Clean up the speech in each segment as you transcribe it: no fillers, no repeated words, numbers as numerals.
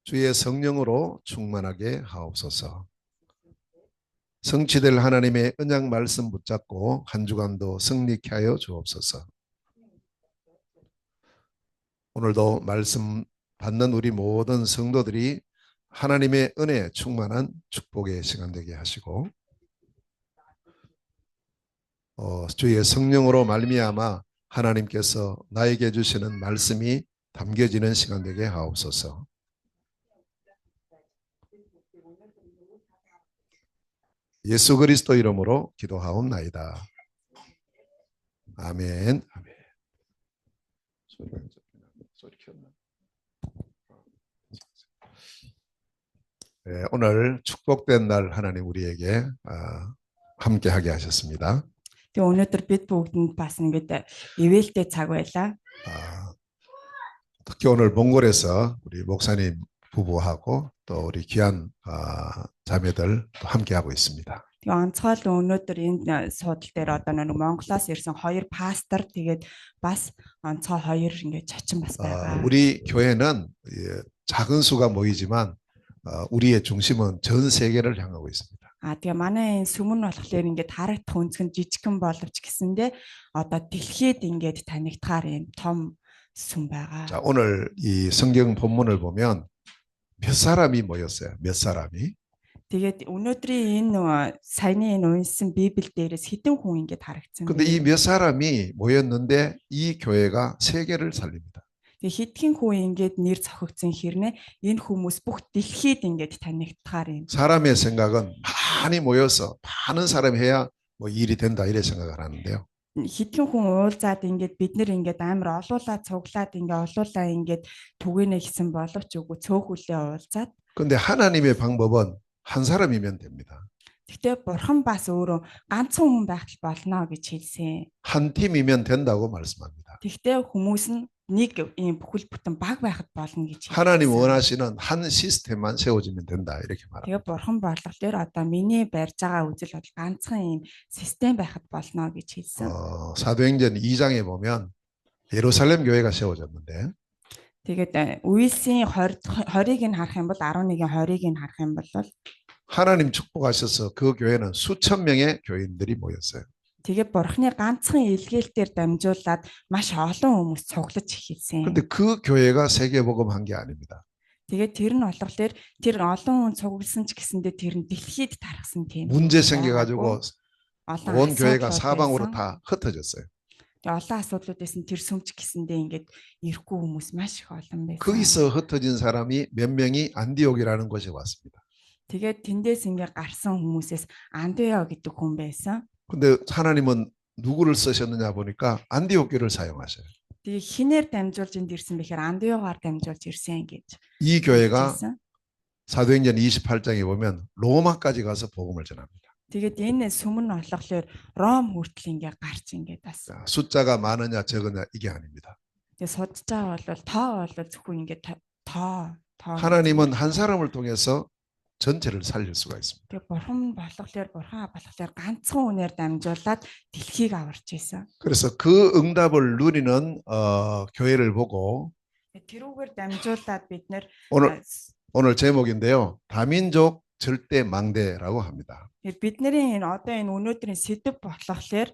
주의 성령으로 충만하게 하옵소서. 성취될 하나님의 언약 말씀 붙잡고 한 주간도 승리케 하여 주옵소서. 오늘도 말씀 받는 우리 모든 성도들이 하나님의 은혜에 충만한 축복의 시간 되게 하시고 주의 성령으로 말미암아 하나님께서 나에게 주시는 말씀이 담겨지는 시간 되게 하옵소서. 예수 그리스도 이름으로 기도하옵나이다. 아멘. 아멘. 네, 오늘 축복된 날 하나님 우리에게 함께하게 하셨습니다. өнөөдөр бид бүгдэнд бас ингээд ивэлтэй цаг байлаа. 특히 오늘 몽골에서 우리 목사님 부부하고 또 우리 귀한 자매들 또 함께하고 있습니다. Тэгээ онцгой өнөөдөр энэ суудал дээр одоо нэг Монголоос ирсэн хоёр пастор тэгээд бас онцгой хоёр ингээд чочин бас байгаа. 우리 교회는 작은 수가 모이지만 우리의 중심은 전 세계를 향하고 있습니다. Тэгээ манай энэ сүмэн болохоор ингээд харагдах өнцгөн жижигхэн боловч гэсэндээ одоо дэлхийд ингээд танигдахаар юм том сүм байгаа. 자, 오늘 이 성경 본문을 보면 몇 사람이 모였어요. 몇 사람이? Тэгээд өнөөдрийн энэ саяны энэ унсан Библи дээрээс хэдэн хүн ингээд харагдсан. 근데 이 몇 사람이 모였는데 이 교회가 세계를 살립니다. Тэгээ хэдхэн хүн ингээд нэр цохигдсон хэрнээ энэ хүмүүс бүх дэлхийд ингээд танигдахаар юм. 사람의 생각은 많이 모여서 많은 사람이 해야 뭐 일이 된다 이래 생각을 하는데요. Хэдхэн хүн уулзаад ингээд бид нэр ингээд амар олуулаад цуглаад ингээд олуулаа ингээд түгэнэ гэсэн боловч үгүй цөөхүлээ уулзаад. 근데 하나님의 방법은 한 사람이면 됩니다. Гэхдээ бурхан бас өөрөө ганцхан хүн байх болно гэж хэлсэн. 한 팀이면 된다고 말씀합니다. Гэхдээ хүмүүс нь нэг ийм бүхэл бүтэн баг байхад болно гэж. 하나님 원하시는 한 시스템만 세워지면 된다 이렇게 말합니다. Тэгээ бурхан болохоор одоо миний барьж байгаа үзэл бодол ганцхан ийм систем байхад болно гэж хэлсэн. 사도행전 2장에 보면 예루살렘 교회가 세워졌는데. Тэгээд үйлсийн 20-ыг нь харах юм бол 11-ийн 20-ыг нь харах юм бол 하나님 축복하셔서 그 교회는 수천 명의 교인들이 모였어요. Тэгээ бурхны ганцхан илгээлтээр дамжуулаад маш олон хүмүүс цуглаж эхэлсэн. 근데 그 교회가 세계복음한 게 아닙니다. Тэгээ тэр нь болохоор тэр олон хүн цугласан ч гэсэндээ тэр нь дэлхийд тархсан тийм. 문제 생겨가지고 온 교회가 사방으로 다 흩어졌어요. олон асуудлуудаас нь тэр сүмч гэсэндээ ингээд ирэхгүй хүмүүс маш их олон байсан. 거기서 흩어진 사람이 몇 명이 안디옥이라는 곳에 왔습니다. Тэгээд тэндээс ингээд гарсан хүмүүсээс Андреа гэдэг хүн байсан. 근데 하나님은 누구를 쓰셨느냐 보니까 안디옥 교를 사용하셔요. Тэгээ хинээр дамжуулж энд ирсэн бэхээр Андреагаар дамжуулж ирсэн гэж. 이 교회가 사도행전 28장에 보면 로마까지 가서 복음을 전합니다. Тэгээд энэ сүмэн болохоор Ром хүртэл ингээ гарч ингээ бас. 숫자가 많으냐 적으냐 이게 아닙니다. Тэгээ судчаа бол тоо бол зөвхөн ингээ тоо. 하나님은 한 사람을 통해서 전체를 살릴 수가 있습니다. Тэгээ бурхан болохоор ганцхан үнээр дамжуулаад дэлхийг аварч ийсэн. 그래서 그 응답을 누리는 교회를 보고 тэрүүгээр дамжуулаад бид нэр 오늘 제목인데요. 다민족 절대 망대라고 합니다. бидний одоо энэ өнөөдрийн сэдв болохоор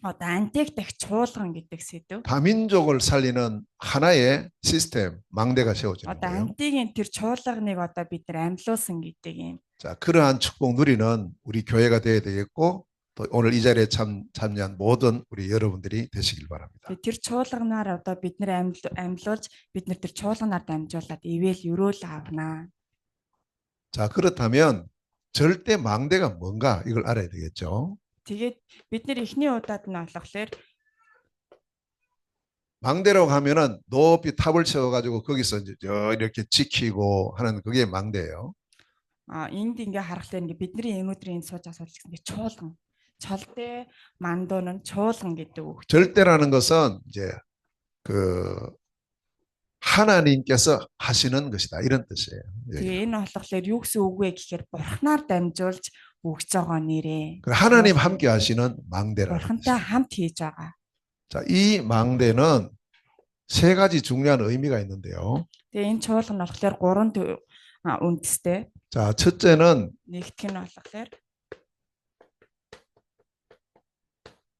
одоо антик дахь чуулган гэдэг сэдв. 다민족을 살리는 하나의 시스템 망대가 세워지는 одоо 거예요. антикийн тэр чуулганыг одоо бид нар амьлуулсан гэдэг юм. 자, 그러한 축복 누리는 우리 교회가 되어야 되겠고 또 오늘 이 자리에 참여한 모든 우리 여러분들이 되시길 바랍니다. Тэр чуулганаар одоо бид нар амьлуулж бид нар тэр чуулганаар дамжуулаад ивэл өрөөл авнаа. 자, 그렇다면 절대 망대가 뭔가 이걸 알아야 되겠죠. Тэгээд бид нар эхний удаад нь болохоор 망대라고 하면은 높이 탑을 세워가지고 거기서 이제 이렇게 지키고 하는 그게 망대예요. энд ингээ харахлаа ингээ бидний өнөөдрийн сууж асуулт гэсэн чуулган. 절대 만도는 чуулган гэдэг үг. 절대라는 것은 이제 그 하나님께서 하시는 것이다 이런 뜻이에요. Тэгээ энэ болохоор юу гэсэн үг вэ гэхээр бурхнаар дамжуулж өгч байгаа нэрээ. 하나님 함께 하시는 망대라. бурхантай хамт хийж байгаа. 자, 이 망대는 세 가지 중요한 의미가 있는데요. Тэгээ энэ чуулга нь болохоор гурван үндэстэй. 자, 첫째는 Нэгдүгээр нь болохоор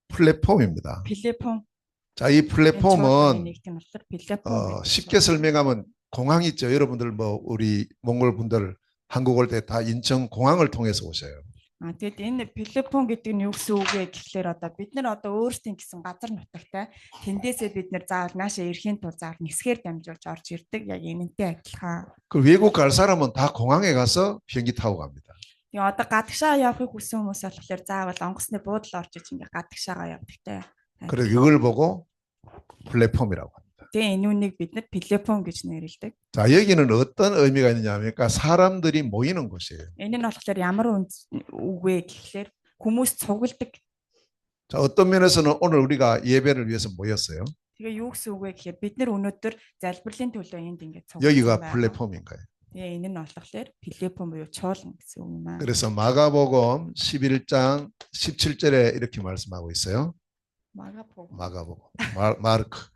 플랫폼입니다. Пилипон. 자, 이 Энэ чуулганы 플랫폼은 нэгдүгээр нь болохоор Пилипон. 쉽게 설명하면 공항 있죠. 여러분들 뭐 우리 몽골 분들 한국 올 때 다 인천 공항을 통해서 오셔요. Тэгэд энэ Пилипон гэдэг нь юу гэсэн үг вэ гэхлээр одоо бид нар одоо өөрсдийн гэсэн газар нутагтай тэндээсээ бид нар заавал наашаа ирэхийн тулд заавал нисгээр дамжуулж орж ирдэг. Яг энэнтэй адилхан. 그 외국 갈 사람은 다 공항에 가서 비행기 타고 갑니다. Тэгээ одоо гадагшаа явахыг хүсэн хүмүүс болохоор заавал онгоцны буудлаар орж иж ингээ гадагшаагаа явдагтай. 그래서 이걸 보고 플랫폼이라고 합니다. Тэгээ энэ үнийг бид нар Пилипон гэж нэрлэдэг. 자, 여기는 어떤 의미가 있느냐 하니까 사람들이 모이는 곳이에요. Энэ нь болохоор ямар үг вэ гэхлээр хүмүүс цугладаг. 자, 어떤 면에서는 오늘 우리가 예배를 위해서 모였어요. Тэгээ юу гэсэн үг вэ гэхээр бид нар өнөөдөр залбирлын төлөө энд ингээ цугласан 여기가 байна. 플랫폼인 거예요. Тэгээ энэ нь болохоор Пилипон буюу чуулган гэсэн үг юм аа. 그래서 마가복음 11장 17절에 이렇게 말씀하고 있어요. 마가복음. 마르크.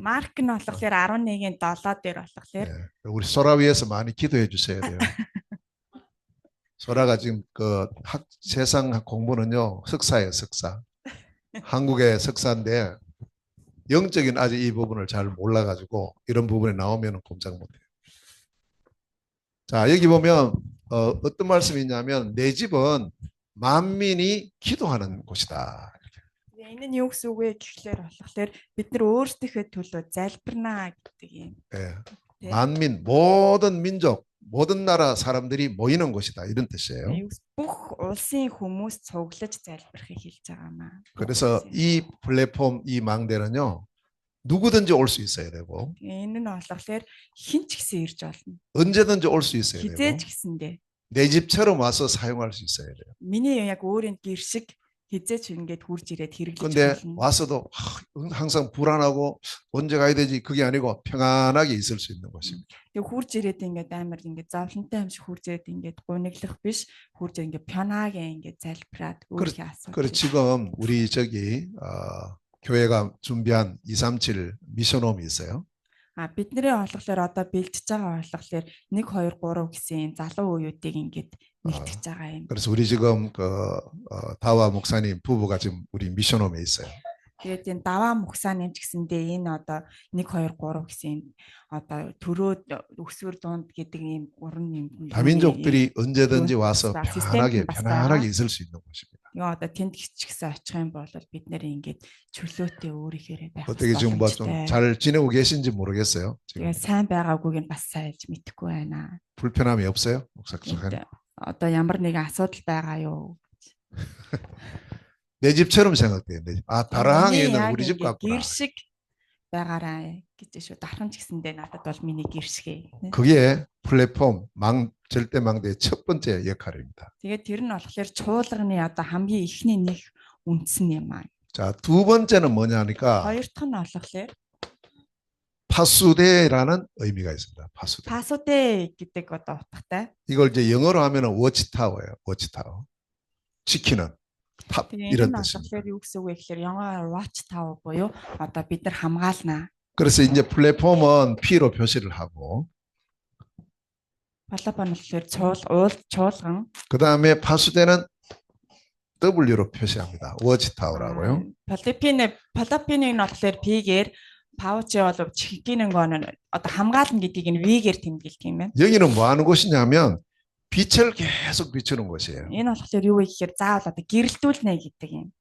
Марк нь болохоор 11-ийн 7 дээр болохоор 네, 우리 소라 위해서 많이 기도해 주셔야 돼요. 소라가 지금 그 세상 공부는요 석사예요, 석사. 한국의 석사인데 영적인 아직 이 부분을 잘 몰라가지고 이런 부분에 나오면 꼼짝 못해요. 자, 여기 보면 어떤 말씀이 있냐면 내 집은 만민이 기도하는 곳이다. энэ нь юу гэсэн үг вэ гэхлээр болохоор бид нар өөрсдийнхөө төлөө залбирнаа гэдэг юм. 예, 만민 모든 민족 모든 나라 사람들이 모이는 곳이다 이런 뜻이에요. Бүх улсын хүмүүс цуглаж залбирахыг хэлж байгаа маа. 그래서 이 플랫폼 이 망대는요 누구든지 올 수 있어야 되고 Энэ нь болохоор хэн ч гэсэн ирж болно. 언제든지 올 수 있어야 되고 Хизээж гэсэндээ 내 집처럼 와서 사용할 수 있어야 돼요. миний яг өөрийн гэр шиг хизээч ингээд хурж ирээд хэрэглэж 근데 болно. 와서도 항상 불안하고 언제 가야 되지 그게 아니고 평안하게 있을 수 있는 곳입니다. Тэгээ хурж ирээд ингээд амар ингээд зовлонтой юм шиг хурж ирээд ингээд гуниглах биш хурж ингээд пянаге ингээд залбираад өөрийнхөө асуудал. 그래 지금 우리 저기 교회가 준비한 237 미션홈이 있어요. Бидний болохоор одоо бэлдэж байгаа болохоор 1 2 3 гэсэн залуу үеүүдийг ингээд нэгтгэж байгаа юм. 그래서 우리 지금 그 다와 목사님 부부가 지금 우리 미션홈에 있어요. Тэгээд энэ даваа мөхсааны ч гэсэндээ энэ одоо 1 2 3 гэсэн одоо төрөө өсвөр дунд гэдэг ийм уран юм. 다민족들이 언제든지 와서 편안하게 있을 수 있는 곳입니다. Яа одоо тэнд гिच гисэн очих юм бол бид нэр ингээд чөлөөтэй өөрийнхөө байх. 어떻게 지금 뭐 좀 잘 지내고 계신지 모르겠어요. 지금. Тэгээд сайн байгаагүйг нь бас сайж мэдэхгүй байна. 불편함이 없어요? 목사님. Одоо ямар нэгэн асуудал байгаа юу? 내 집처럼 생각돼요. 내 집. 아, 다랑에 있는 우리 집 같구나. гэр шиг байгаарай гэж шүү. Дархан ч гэсэндээ надад бол миний гэр шиг. 그게 플랫폼 절대망대의 첫 번째 역할입니다. Тэгээд тэр нь болохоор чуулганы одоо хамгийн ихний нэг үндсэн юм аа. 자, 두 번째는 뭐냐니까 Хоёр дахь нь болохоор 파수대라는 의미가 있습니다. 파수대. 파수대 гэдэг одоо утгатай. 이걸 이제 영어로 하면은 워치타워예요. 워치타워. 지키는 탑 이런 뜻입니다. юу гэсэн үг вэ гэхээр 영어로 watch tower буюу одоо бид нар хамгаална. 그래서 이제 플랫폼은 P로 표시를 하고 플랫폼은 чуулган. 그다음에 파수대는 W로 표시합니다. 워치타워라고요. 필리핀의 болохоор P-гээр 파우치 болов 지키는 거는 어떤 хамгаална гэдгийг нь V-гээр тэмдэглэх юм байна. 여기는 뭐 하는 곳이냐면 빛을 계속 비추는 곳이에요. Энэ болохоор юу вэ гэхээр заавал одоо гэрэлтүүлнэ гэдэг юм.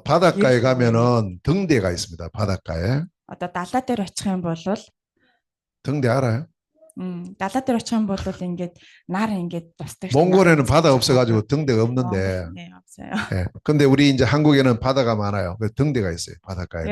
바닷가에 가면은 등대가 있습니다. 바닷가에. Одоо далаа дээр очих юм бол 등대 알아요? далаа дээр очих юм бол ингээд нар ингээд тусдаг. 몽골에는 바다 없어가지고 등대가 없는데. 네, 없어요. 네, 근데 우리 이제 한국에는 바다가 많아요. 그 등대가 있어요. 바닷가에.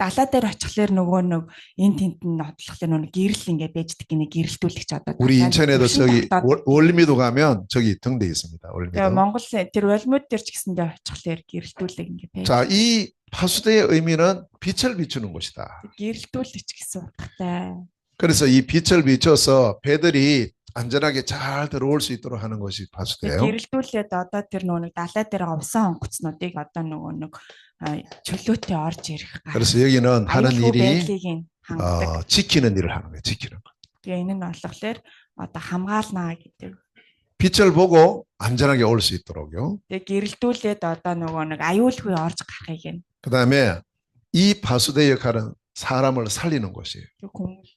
далаа дээр очихлоор нөгөө нэг энэ тент нь одлохлоор нөгөө гэрэл ингээд байждаг гинэ гэрэлтүүлэгч одоо 우리 인천에도 저기 월미도 가면 저기 등대 있습니다. 월미도. Монгол тэр 월мид дээр ч гэсэндээ очихлоор гэрэлтүүлэг ингээд байж. 자, 이 파수대의 의미는 빛을 비추는 곳이다. гэрэлтүүлэгч гэсэн утгатай. 그래서 이 빛을 비춰서 배들이 안전하게 잘 들어올 수 있도록 하는 것이 파수대예요. гэрэлтүүлээд одоо тэр нөгөө нэг далаа дээр овсон онгоцнуудыг одоо нөгөө нэг чөлөөтэй орж ирэх 그래서 여기는 하는 일이 хангадаг. 지키는 일을 하는 거예요. 지키는 거. Тэгээ энэ нь болохоор одоо хамгаална гэдэг. 빛을 보고 안전하게 올 수 있도록요. Тэгээ гэрэлтүүлээд одоо нөгөө нэг аюулгүй орж гарахыг нь. 그다음에 이 파수대 역할은 사람을 살리는 것이에요.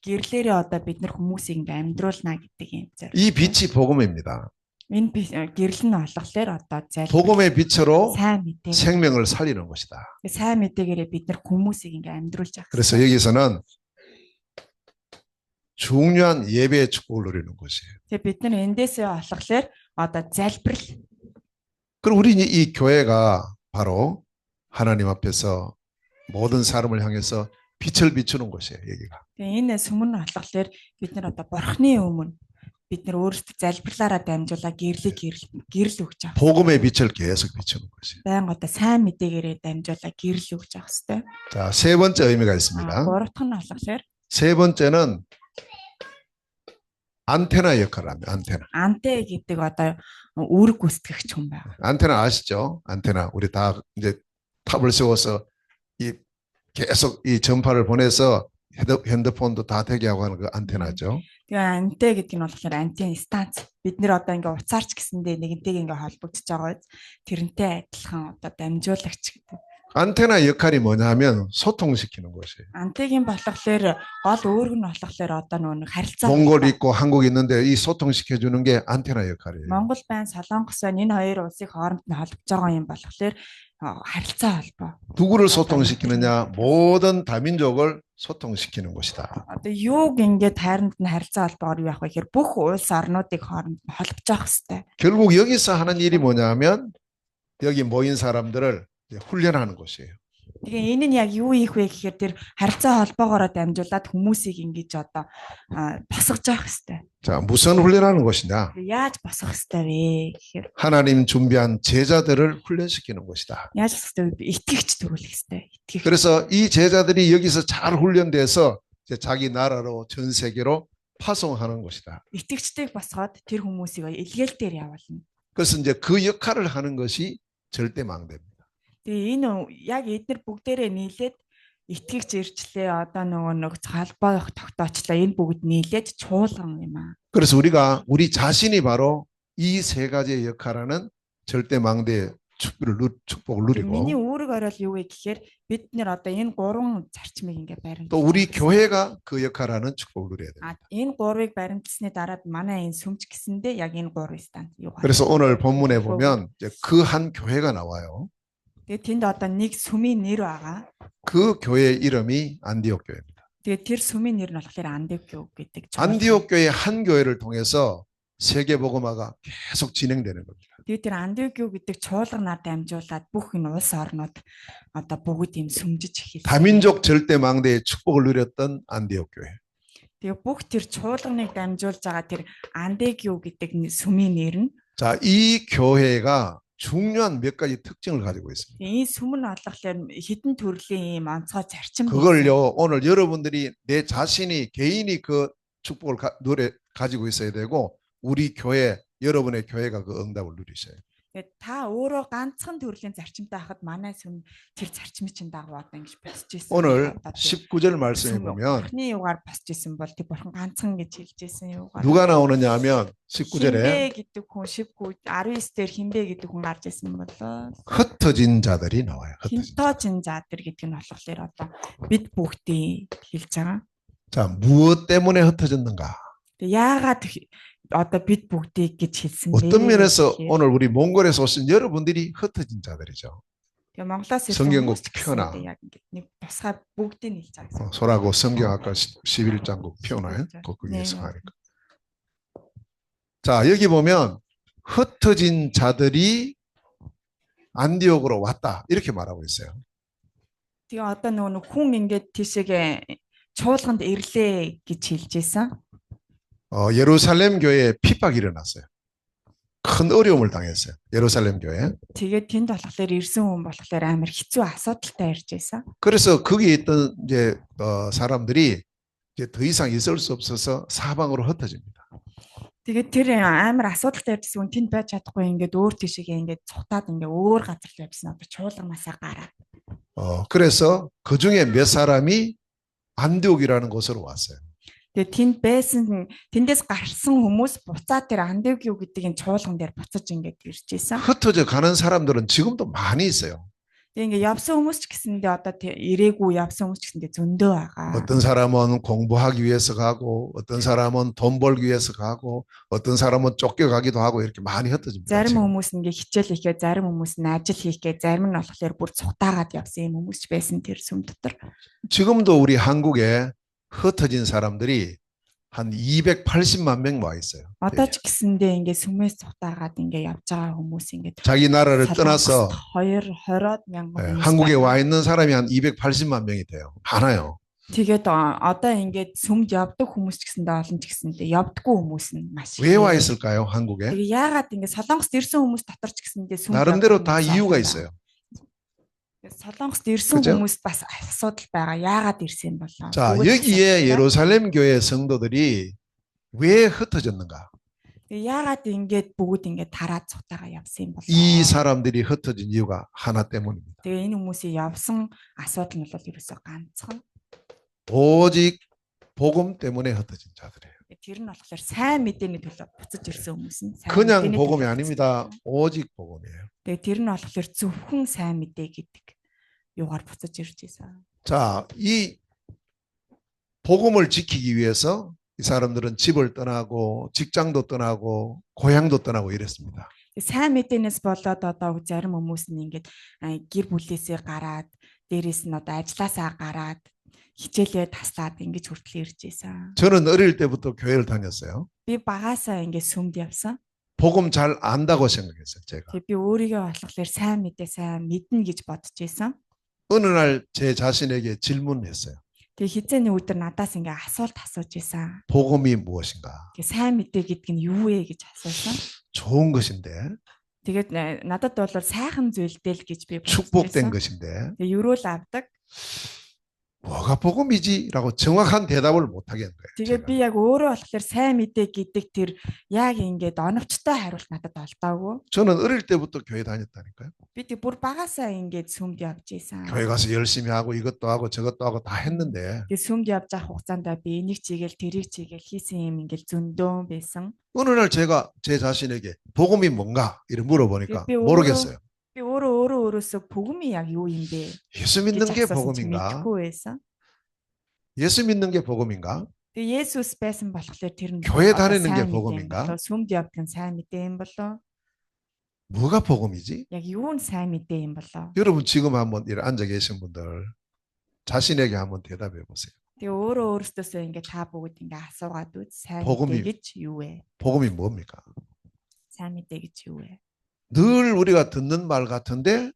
Гэрлээрээ одоо бид нар хүмүүсийг ингээм амьдруулна гэдэг юм зэрэг. 이 빛이 복음입니다. Энэ гэрэл нь болохоор одоо зайл. 복음의 빛으로 сайн мэдээ. 생명을 살리는 것이다. сайн мэдээгээрээ бид нар хүмүүсийг ингээм амьдруулж байгаа. 그래서 여기서는 중요한 예배의 축복을 누리는 것이에요. Тэгээ бид нар эндээсээ болохоор одоо залбирал. 그럼 우리 이 교회가 바로 하나님 앞에서 모든 사람을 향해서 빛을 비추는 것이에요, 여기가. Тэгээ энэ сүмэн нь болохоор бид нар одоо бурхны өмнө бид нар өөрсдөө залбирлаараа дамжуулаа гэрэл өгч байгаа. 복음의 빛을 계속 비추는 것이에요. Баян одоо сайн мэдээгээрээ дамжуулаа гэрэл өгч байгаа хэвээр. 자, 세 번째 의미가 있습니다. Гурав дахь нь болохоор 세 번째는 안테나 역할을 합니다. 안테나. анте гэдэг одоо үүрэг гүйцэтгэгч хүн байна. 안테나 아시죠? 안테나. 우리 다 이제 탑을 세워서 이 계속 이 전파를 보내서 핸드폰도 다 되게 하고 하는 그 안테나죠. Тэгээ анте гэдэг нь болохоор антен станц. Бид нэр одоо ингээ уцаарч гэсэндээ нэгэнтэйг ингээ холбогдож байгаа. тэрнтэй адилхан одоо дамжуулагч гэдэг. 안테나 역할이 뭐냐 하면 소통시키는 것이에요. 안테гийн болохоор гол өөрөг нь болохоор одоо нөгөө харилцаа. 몽골 있고 한국 있는데 이 소통시켜 주는 게 안테나 역할이에요. Монгол байна, Солонгос байна. Энэ хоёр улсыг хооронд нь холбож байгаа юм болохоор харилцаа холбоо. 누구를 소통시키느냐? 모든 다민족을 소통시키는 것이다. Одоо юуг ингээд хайранд нь харилцаа холбоогоор юу яах вэ гэхээр бүх улс орнуудыг хооронд нь холбож явах хэрэгтэй. 결국 여기서 하는 일이 뭐냐면 여기 모인 사람들을 훈련하는 것이에요. Тэгээ энэ нь яг юу ийх вэ гэхээр тэр харилцаа холбоогоор дамжуулаад хүмүүсийг ингэж одоо босгож явах хэрэгтэй. 자, 무슨 훈련하는 것이냐? Яаж босгох хэрэгтэй вэ гэхээр 하나님 준비한 제자들을 훈련시키는 것이다. яаж хэрэгтэй вэ? Итгэгч төрүүлэх хэрэгтэй. Итгэх. 그래서 이 제자들이 여기서 잘 훈련돼서 이제 자기 나라로 전 세계로 파송하는 것이다. 이тгэгчдийг босгоод тэр хүмүүсийг илгээл дээр явуулна. 그래서 이제 그 역할을 하는 것이 절대망대입니다. Тэгээ энэ яг эдгээр бүгдээрээ нийлээд итгэгч ирчлээ одоо нэг холбоо тогтоочлаа энэ бүгд нийлээд чуулган юм аа. 그래서 우리가 우리 자신이 바로 이 세 가지의 역할하는 절대망대의 축복을 누리고 миний үүрэг орол юу вэ гэхээр бид нэр одоо энэ гурван зарчмыг ингээ баримт. 또 우리 교회가 그 역할하는 축복을 누려야 됩니다. Энэ гурвыг баримтлсны дараа манай энэ сүмч гэсэндээ яг энэ гурвын стант юу. 그래서 오늘 본문에 보면 그 한 교회가 나와요. Тэгээ тэнд одоо нэг сүмийн нэр байгаа. 그 교회의 이름이 안디옥 교회입니다. Тэгээ тэр сүмийн нэр нь болохоор 안디옥 гэдэг. 안디옥 교회 한 교회를 통해서 세계 복음화가 계속 진행되는 겁니다. Тэгээ тэр 안디옥 гэдэг чуулганаар дамжуулаад бүх энэ улс орнууд одоо бүгд юм сүмжиж эхэлсэн. 다민족 절대망대의 축복을 누렸던 안디옥 교회. Тэгээ бүх тэр чуулганыг дамжуулж байгаа тэр 안디옥 гэдэг сүмийн нэр нь 자, 이 교회가 중요한 몇 가지 특징을 가지고 있습니다. 이 숨은 болохоор хідэн төрлийн ийм онцгой зарчим. 그걸요 오늘 여러분들이 내 자신이 개인이 그 축복을 가지고 있어야 되고 우리 교회 여러분의 교회가 그 응답을 누리셔요. 다 өөрөө ганцхан төрлийн зарчимтай хахад манай сүм тэр зарчмыг чинь дагуу одоо ингэж босч ийсэн. 오늘 19절 말씀에 보면 бурхны югаар босч ийсэн бол тэр бурхан ганцхан гэж хэлж ийсэн югаар. 누가 나오느냐 하면 19절에 гэдэг хүн 19 19 дээр хинбэ гэдэг хүн гарч ийсэн болоо. 흩어진 자들이 나와요. 흩어진 자들 гэдэг нь болохоор одоо бид бүгдийг хэлж байгаа. 자, 무엇 때문에 흩어졌는가? яагаад одоо бид бүгдийг гэж хэлсэн бэ? 어떤 면에서 오늘 우리 몽골에서 오신 여러분들이 흩어진 자들이죠. Тэгээ Монголоос 성경국 표나 яг ингэ нэг тусгай бүгдийг хэлж байгаа. 소라고 성경학과 11장국 표나 거기에서 하니까. 자, 여기 보면 흩어진 자들이 안디옥으로 왔다 이렇게 말하고 있어요. Тэгээ одоо нөгөө хүн ингээд тийшээгээ чуулганд ирлээ гэж хэлж ийсэн. 예루살렘 교회에 핍박이 일어났어요. 큰 어려움을 당했어요. 예루살렘 교회. Тэгээд тэнд болохоор ирсэн хүн болохоор амар хэцүү асуудалтай ирж байсан. 그래서 거기에 있던 이제 사람들이 이제 더 이상 있을 수 없어서 사방으로 흩어집니다. Тэгээд тэр амар асуудалтай ирсэн хүн тэнд байж чадахгүй ингээд өөр тийшээгээ ингээд цутаад ингээд өөр газар л явсан одоо чуулганасаа гараа. 그래서 그 중에 몇 사람이 안디옥이라는 곳으로 왔어요. Тэгээ тэнд байсан тэндээс гарсан хүмүүс буцаад тэр Антиокио гэдэг энэ чуулган дээр буцаж ингээд ирж байсан. 흩어져 가는 사람들은 지금도 많이 있어요. Тэгээ ингээд явсан хүмүүс ч гэсэндээ одоо ирээгүй явсан хүмүүс ч гэсэндээ зөндөө байгаа. 어떤 사람은 공부하기 위해서 가고 어떤 사람은 돈 벌기 위해서 가고 어떤 사람은 쫓겨가기도 하고 이렇게 많이 흩어집니다. Зарим 지금. хүмүүс ингээд хичээл хийхээ, зарим хүмүүс нь ажил хийхээ, зарим нь болохоор бүр цугтаагаад явсан юм хүмүүс ч байсан тэр сүм дотор. 지금도 우리 한국에 흩어진 사람들이 한 280만 명 와 있어요. Одоо ч гэсэндээ ингээд сүмээс цугтаагаад ингээд явж байгаа хүмүүс ингээд 자기 나라를 떠나서 20-20 мянган 예, хүмүүс 한국에 байгаа. 와 있는 사람이 한 280만 명이 돼요. 많아요. Тэгээд одоо ингээд сүмд явдаг хүмүүс ч гэсэндээ олон ч гэсэндээ явдаггүй хүмүүс нь маш 왜 와 их. 있을까요, 한국에? Тэгээ яагаад ингээд Солонгост ирсэн хүмүүс дотор ч гэсэндээ сүмд 나름대로 явдаг 다 хүмүүс 이유가 байгаа. 있어요. Солонгост ирсэн 그죠? хүмүүст бас асуудал байгаа. Яагаад ирсэн болоо? 자, Бүгд 여기에 асуудалтай. 예루살렘 교회 성도들이 왜 흩어졌는가? Тэгээ яагаад ингээд бүгд ингээд тараад цугтаага явсан юм болоо? 이 사람들이 흩어진 이유가 하나 때문입니다. Тэгээ энэ хүмүүсийн явсан асуудал нь бол ерөөсөө ганцхан. 오직 복음 때문에 흩어진 자들이에요. Тэр нь болохоор сайн мэдээний төлөө буцаж ирсэн хүмүүс нь. сайн 그냥 мэдээний 복음이 төлөө 아닙니다. буцаж ирсэн. 오직 복음이에요. Тэгээ тэр нь болохоор зөвхөн сайн мэдээ гэдэг юугаар буцаж ирж байсан. 자, 이 복음을 지키기 위해서 이 사람들은 집을 떠나고 직장도 떠나고 고향도 떠나고 이랬습니다. Сайн мэдээнээс болоод одоо зарим хүмүүс нь ингээд гэр бүлээсээ гараад дээрэс нь одоо ажилласаа гараад хичээлээ таслаад ингэж хүртэл ирж байсан. 저는 어릴 때부터 교회를 다녔어요. Би багаасаа ингээд сүмд явсан. 복음 잘 안다고 생각했어요, 제가. Тэгээ би өөрийгөө болохоор сайн мэдээ сайн мэднэ гэж бодож байсан. 어느 날 제 자신에게 질문했어요. Тэгээ хизээний өдөр надаас ингээд асуулт асууж байсан. 복음이 무엇인가? Тэгээ сайн мэдээ гэдэг нь юу вэ гэж асуусан. 좋은 것인데, Тэгээд надад бол сайхан зүйлдэл гэж би 축복된 бодсон. 것인데, Тэгээ юруу л авдаг. 뭐가 복음이지? 라고 정확한 대답을 못 하겠는 거예요. Тэгээ 제가. би яг өөрөө болохоор сайн мэдээ гэдэг тэр яг ингээд оновчтой хариулт надад олдоогүй. 저는 어릴 때부터 교회 다녔다니까요. Би тэг бүр багасаа ингээд сүмд явж исэн. 교회 가서 열심히 하고 이것도 하고 저것도 하고 다 했는데 Тэгээ сүмд явж авах хугацаанд би энийг чигээл тэрийг чигээл хийсэн юм ингээд зөндөө байсан. 어느 날 제가 제 자신에게 복음이 뭔가 이렇게 물어보니까 그 모르겠어요. Би өөрөөсөө 복음이 яг юу юм бэ? 예수 믿는 게 гэж асуусан чи 복음인가? мэдэхгүй байсан. 예수 믿는 게 복음인가? Тэгээ Есүс байсан болохоор тэр нь 교회 одоо 다니는 게 сайн мэдээ юм 복음인가? болоо? Сүмд явдаг нь сайн мэдээ юм болоо? 뭐가 복음이지? Яг юу нь сайн мэдээ юм болоо? 여러분 지금 한번 이렇게 앉아 계신 분들 자신에게 한번 대답해 보세요. Тэгээ өөрөөсөө ингээд та бүгд ингээд асуугаад үз. Сайн 복음이- мэдээ гэж юу вэ? 복음이 뭡니까? Сайн мэдээ гэж юу вэ? 늘 우리가 듣는 말 같은데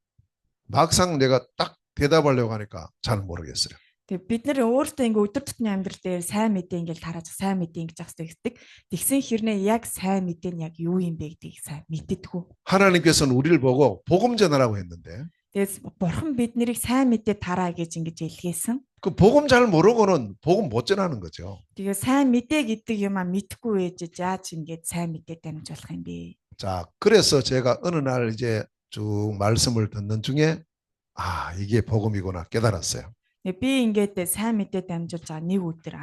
막상 내가 딱 대답하려고 하니까 잘 모르겠어요. Тэгээ бид нэр өөртөө ингээ өдөр тутмын амьдрал дээр сайн мэдээ ингээл тарааж сайн мэдээ ингэж ахдаг. Тэгсэн хэрнээ яг сайн мэдээ нь яг юу юм бэ гэдгийг сайн мэддэггүй. 하나님께서는 우리를 보고 복음 전하라고 했는데 Тэгээс бурхан бид нарыг сайн мэдээ тараа гэж ингэж илгээсэн. 그 복음 잘 모르고는 복음 못 전하는 거죠. Тэгээ сайн мэдээ гэдэг юмаа мэдхгүй ээж яаж ингэж сайн мэдээ дамж болох юм бэ? 자, 그래서 제가 어느 날 이제 쭉 말씀을 듣는 중에 이게 복음이구나 깨달았어요. Тэгээ би ингээд сайн мэдээ дамжуулж байгаа нэг өдөр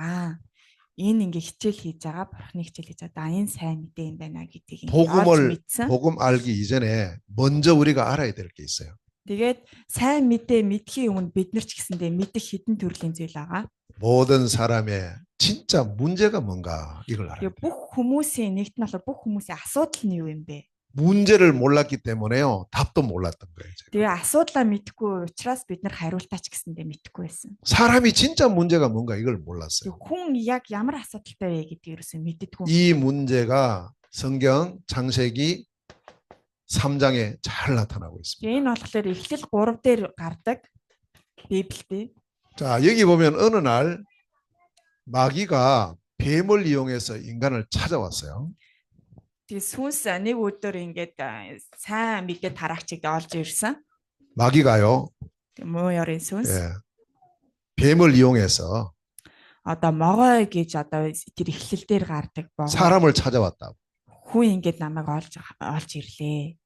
энэ ингээ хичээл хийж байгаа бурхны хичээл хийж байгаа энэ сайн мэдээ юм байна гэдгийг олж 복음을 мэдсэн. 복음 알기 이전에 먼저 우리가 알아야 될 게 있어요. Тэгээд сайн мэдээ мэдхийн өмнө бид нар ч гэсэндээ мэдэх хэдэн төрлийн зүйл байгаа. 모든 사람의 진짜 문제가 뭔가 이걸 알아야 돼요. Тэгээ бүх хүмүүсийн нэгт нь болохоор бүх хүмүүсийн асуудал нь юу юм бэ? 문제를 몰랐기 때문에요. 답도 몰랐던 거예요. 제가. Тэгээ асуудлаа мэдхгүй учраас бид нар хариултаач гэсэндээ мэдхгүй байсан. 사람이 진짜 문제가 뭔가 이걸 몰랐어요. Тэгээ хүн яг ямар асуудалтай вэ гэдгийг ерөөсөө мэддэггүй. 이 문제가 성경 창세기 3장에 잘 나타나고 있습니다. Тэгээ энэ болохоор Эхлэл 3 дээр гардаг Библиэд. 자, 여기 보면 어느 날 마귀가 뱀을 이용해서 인간을 찾아왔어요. Тэгээ сүнс нэг өдөр ингээд сайн мэдээ тараагчийг олж ирсэн. 마귀가요. Тэгээ муу ёрын сүнс 예, 뱀을 이용해서 одоо могой гэж одоо тэр эхлэл дээр гардаг боо. 사람을 찾아왔다고. Хүн ингээд намайг олж ирлээ.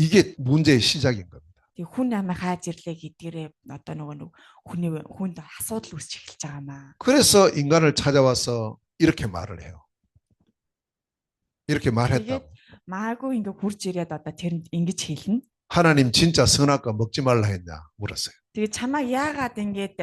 이게 문제의 시작인 겁니다. Тэг хүн амиа хааж ирлээ гэдгээрээ одоо нөгөө хүнд асуудал үүсч эхэлж байгаа маа. 그래서 인간을 찾아와서 이렇게 말을 해요. 이렇게 Тэгээд 말했다고. maaгүй ингээ хурж ирээд одоо тэрэнд ингэж хэлнэ. 하나님 진짜 선악과 먹지 말라 했냐 물었어요. Тэгээд чамаа яагаад ингээд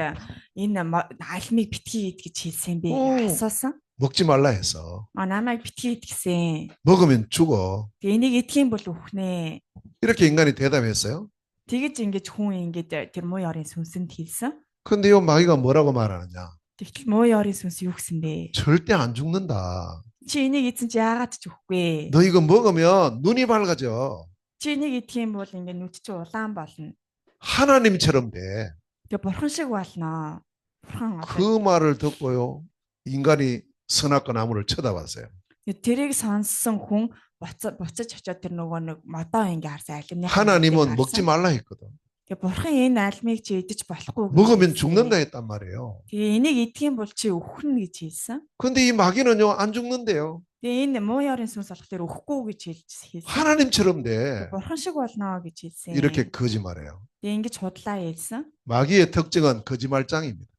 энэ альмыг битгий ид гэж хэлсэн бэ гэж асуусан. 먹지 말라 해서. Намайг битгий ид гэсэн. 먹으면 죽어. Тэгээд энийг идэх юм бол үхнэ. 이렇게 인간이 대답했어요. Тэгэж ингэж хүн ингээд тэр муу ёрын сүнсэнд хэлсэн. 근데 요 마귀가 뭐라고 말하느냐? Тэгтэл муу ёрын сүнс юу гэсэн бэ? 절대 안 죽는다. Чи энийг идсэн чи яагаад ч үхгүй. 너 이거 먹으면 눈이 밝아져. Чи энийг идэх юм бол ингээд нүд чи улаан болно. 하나님처럼 돼. Тэгээ бурхан шиг болно. Бурхан 그 말을 듣고요. 인간이 선악과 나무를 쳐다봤어요. тэрийг сонссон хүн буцаж очиод тэр нөгөө нэг модоо ингээ харсан алимны 하나님은 먹지 말라 했거든. Тэгээ бурхан энэ альмыг чи идэж болохгүй. 먹으면 죽는다 했단 말이에요. Тэгээ энийг идэх юм бол чи үхнэ гэж хэлсэн. 근데 이 마귀는요 안 죽는데요. Тэгээ энэ муу ёрын сүнс болохоор үхэхгүй гэж хэлсэн. 하나님처럼 돼. бурхан шиг болно гэж хэлсэн. 이렇게 거짓말해요. Тэгээ ингэж худлаа хэлсэн. 마귀의 특징은 거짓말장입니다.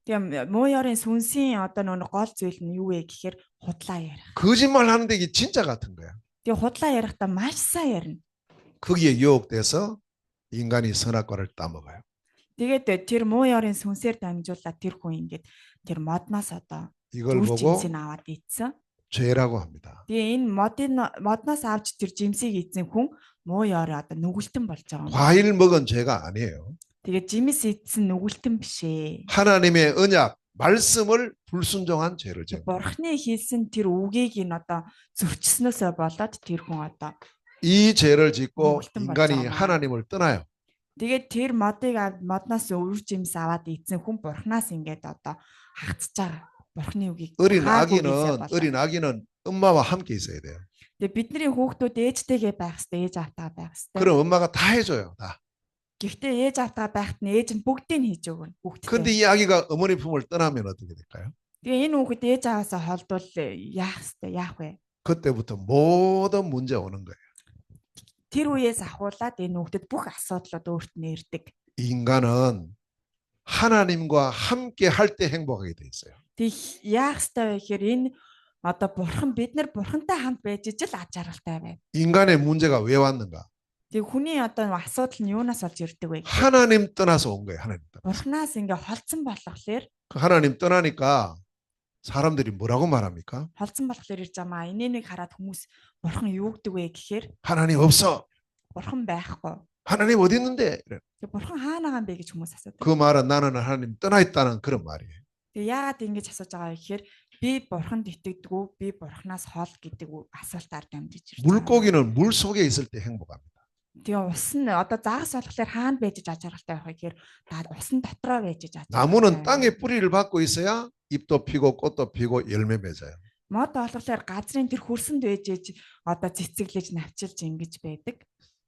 Тэгээ муу ёрын сүнсийн одоо нөгөө гол зүйл нь юу вэ гэхээр худлаа ярих. 거짓말하는데 이게 진짜 같은 거야. Тэгээ худлаа ярихдаа маш сайн ярина. 거기에 유혹돼서 인간이 선악과를 따먹어요. Тэгээд тэр муу ёрын сүнсээр дамжуулаад тэр хүн ингээд тэр модноос одоо 이걸 үр 보고 жимсийг аваад ийдсэн. 죄라고 합니다. Тэгээ энэ модноос авч тэр жимсийг ийдсэн хүн муу ёроо одоо нүгэлтэн болж байгаа юм. 과일 먹은 죄가 아니에요. Тэгээ жимс ийдсэн нүгэлтэн биш ээ. 하나님의 언약, 말씀을 불순종한 죄를 지은 거예요. Бурхны хийсэн тэр үгийг нь одоо зөрчснөөсөө болоод тэр хүн одоо 이 죄를 짓고 누굴 인간이 뜬 하나님을 떠나요. тэгээд тэр модноос үр жимс аваад ийдсэн хүн бурхнаас ингээд одоо хагцж байгаа. Бурхны үгийг 어린 хаагүй гэсэн болоо. 아기는 엄마와 함께 있어야 돼요. Тэгээ бидний хүүхдүүд ээжтэйгээ байх хэрэгтэй, ээж автаа байх хэрэгтэй. 그럼 엄마가 다 해줘요. 다. Гэхдээ ээж автаа байхад нь ээж нь бүгдийг хийж өгнө. 근데 Бүгдээ. 이 아기가 어머니 품을 떠나면 어떻게 될까요? Тэгээ энэ хүүхэд ээж аваасаа холдвол яах вэ? Яах вэ? 그때부터 모든 문제 오는 거예요. Тэр үеэс ахуулаад энэ хүүхдэд бүх асуудлууд өөрт нь ирдэг. 인간은 하나님과 함께 할 때 행복하게 돼 있어요. Тэг яах ёстой вэ гэхээр энэ одоо бурхан бид нар бурхантай хамт байж ижил аж аргалтай байна. 인간의 문제가 왜 왔는가? Тэг хүний одоо асуудал нь юунаас болж ирдэг вэ? 하나님 떠나서 온 거예요. 하나님 떠나. Бурханаас ингээ холцсон болохоор 그 하나님 떠나니까 사람들이 뭐라고 말합니까? холцсон болохоор ирж байгаа маа. Энийг хараад хүмүүс бурхан юу гэдэг вэ гэхээр 하나님 없어. бурхан байхгүй. 하나님 어디 있는데? 이래. Тэг бурхан хаана байгаа юм бэ гэж хүмүүс асуудаг. 그 말은 나는 하나님 떠나 있다는 그런 말이에요. Тэг яагаад ингэж асууж байгаа вэ гэхээр би бурханд итгэдэггүй, би бурханаас хол гэдэг асуултаар дамжиж ирж байгаа. 물고기는 물 속에 있을 때 행복합니다. Тэгээ ус нь одоо загас болохоор хаана байж аж аргалтай байх вэ гэхээр усан дотроо байж аж аргалтай. 나무는 땅에 뿌리를 받고 있어야 잎도 피고 꽃도 피고 열매 맺어요. Мод болохоор газрын тэр хөрсөнд байж ээж одоо цэцэглэж навчилж ингэж байдаг.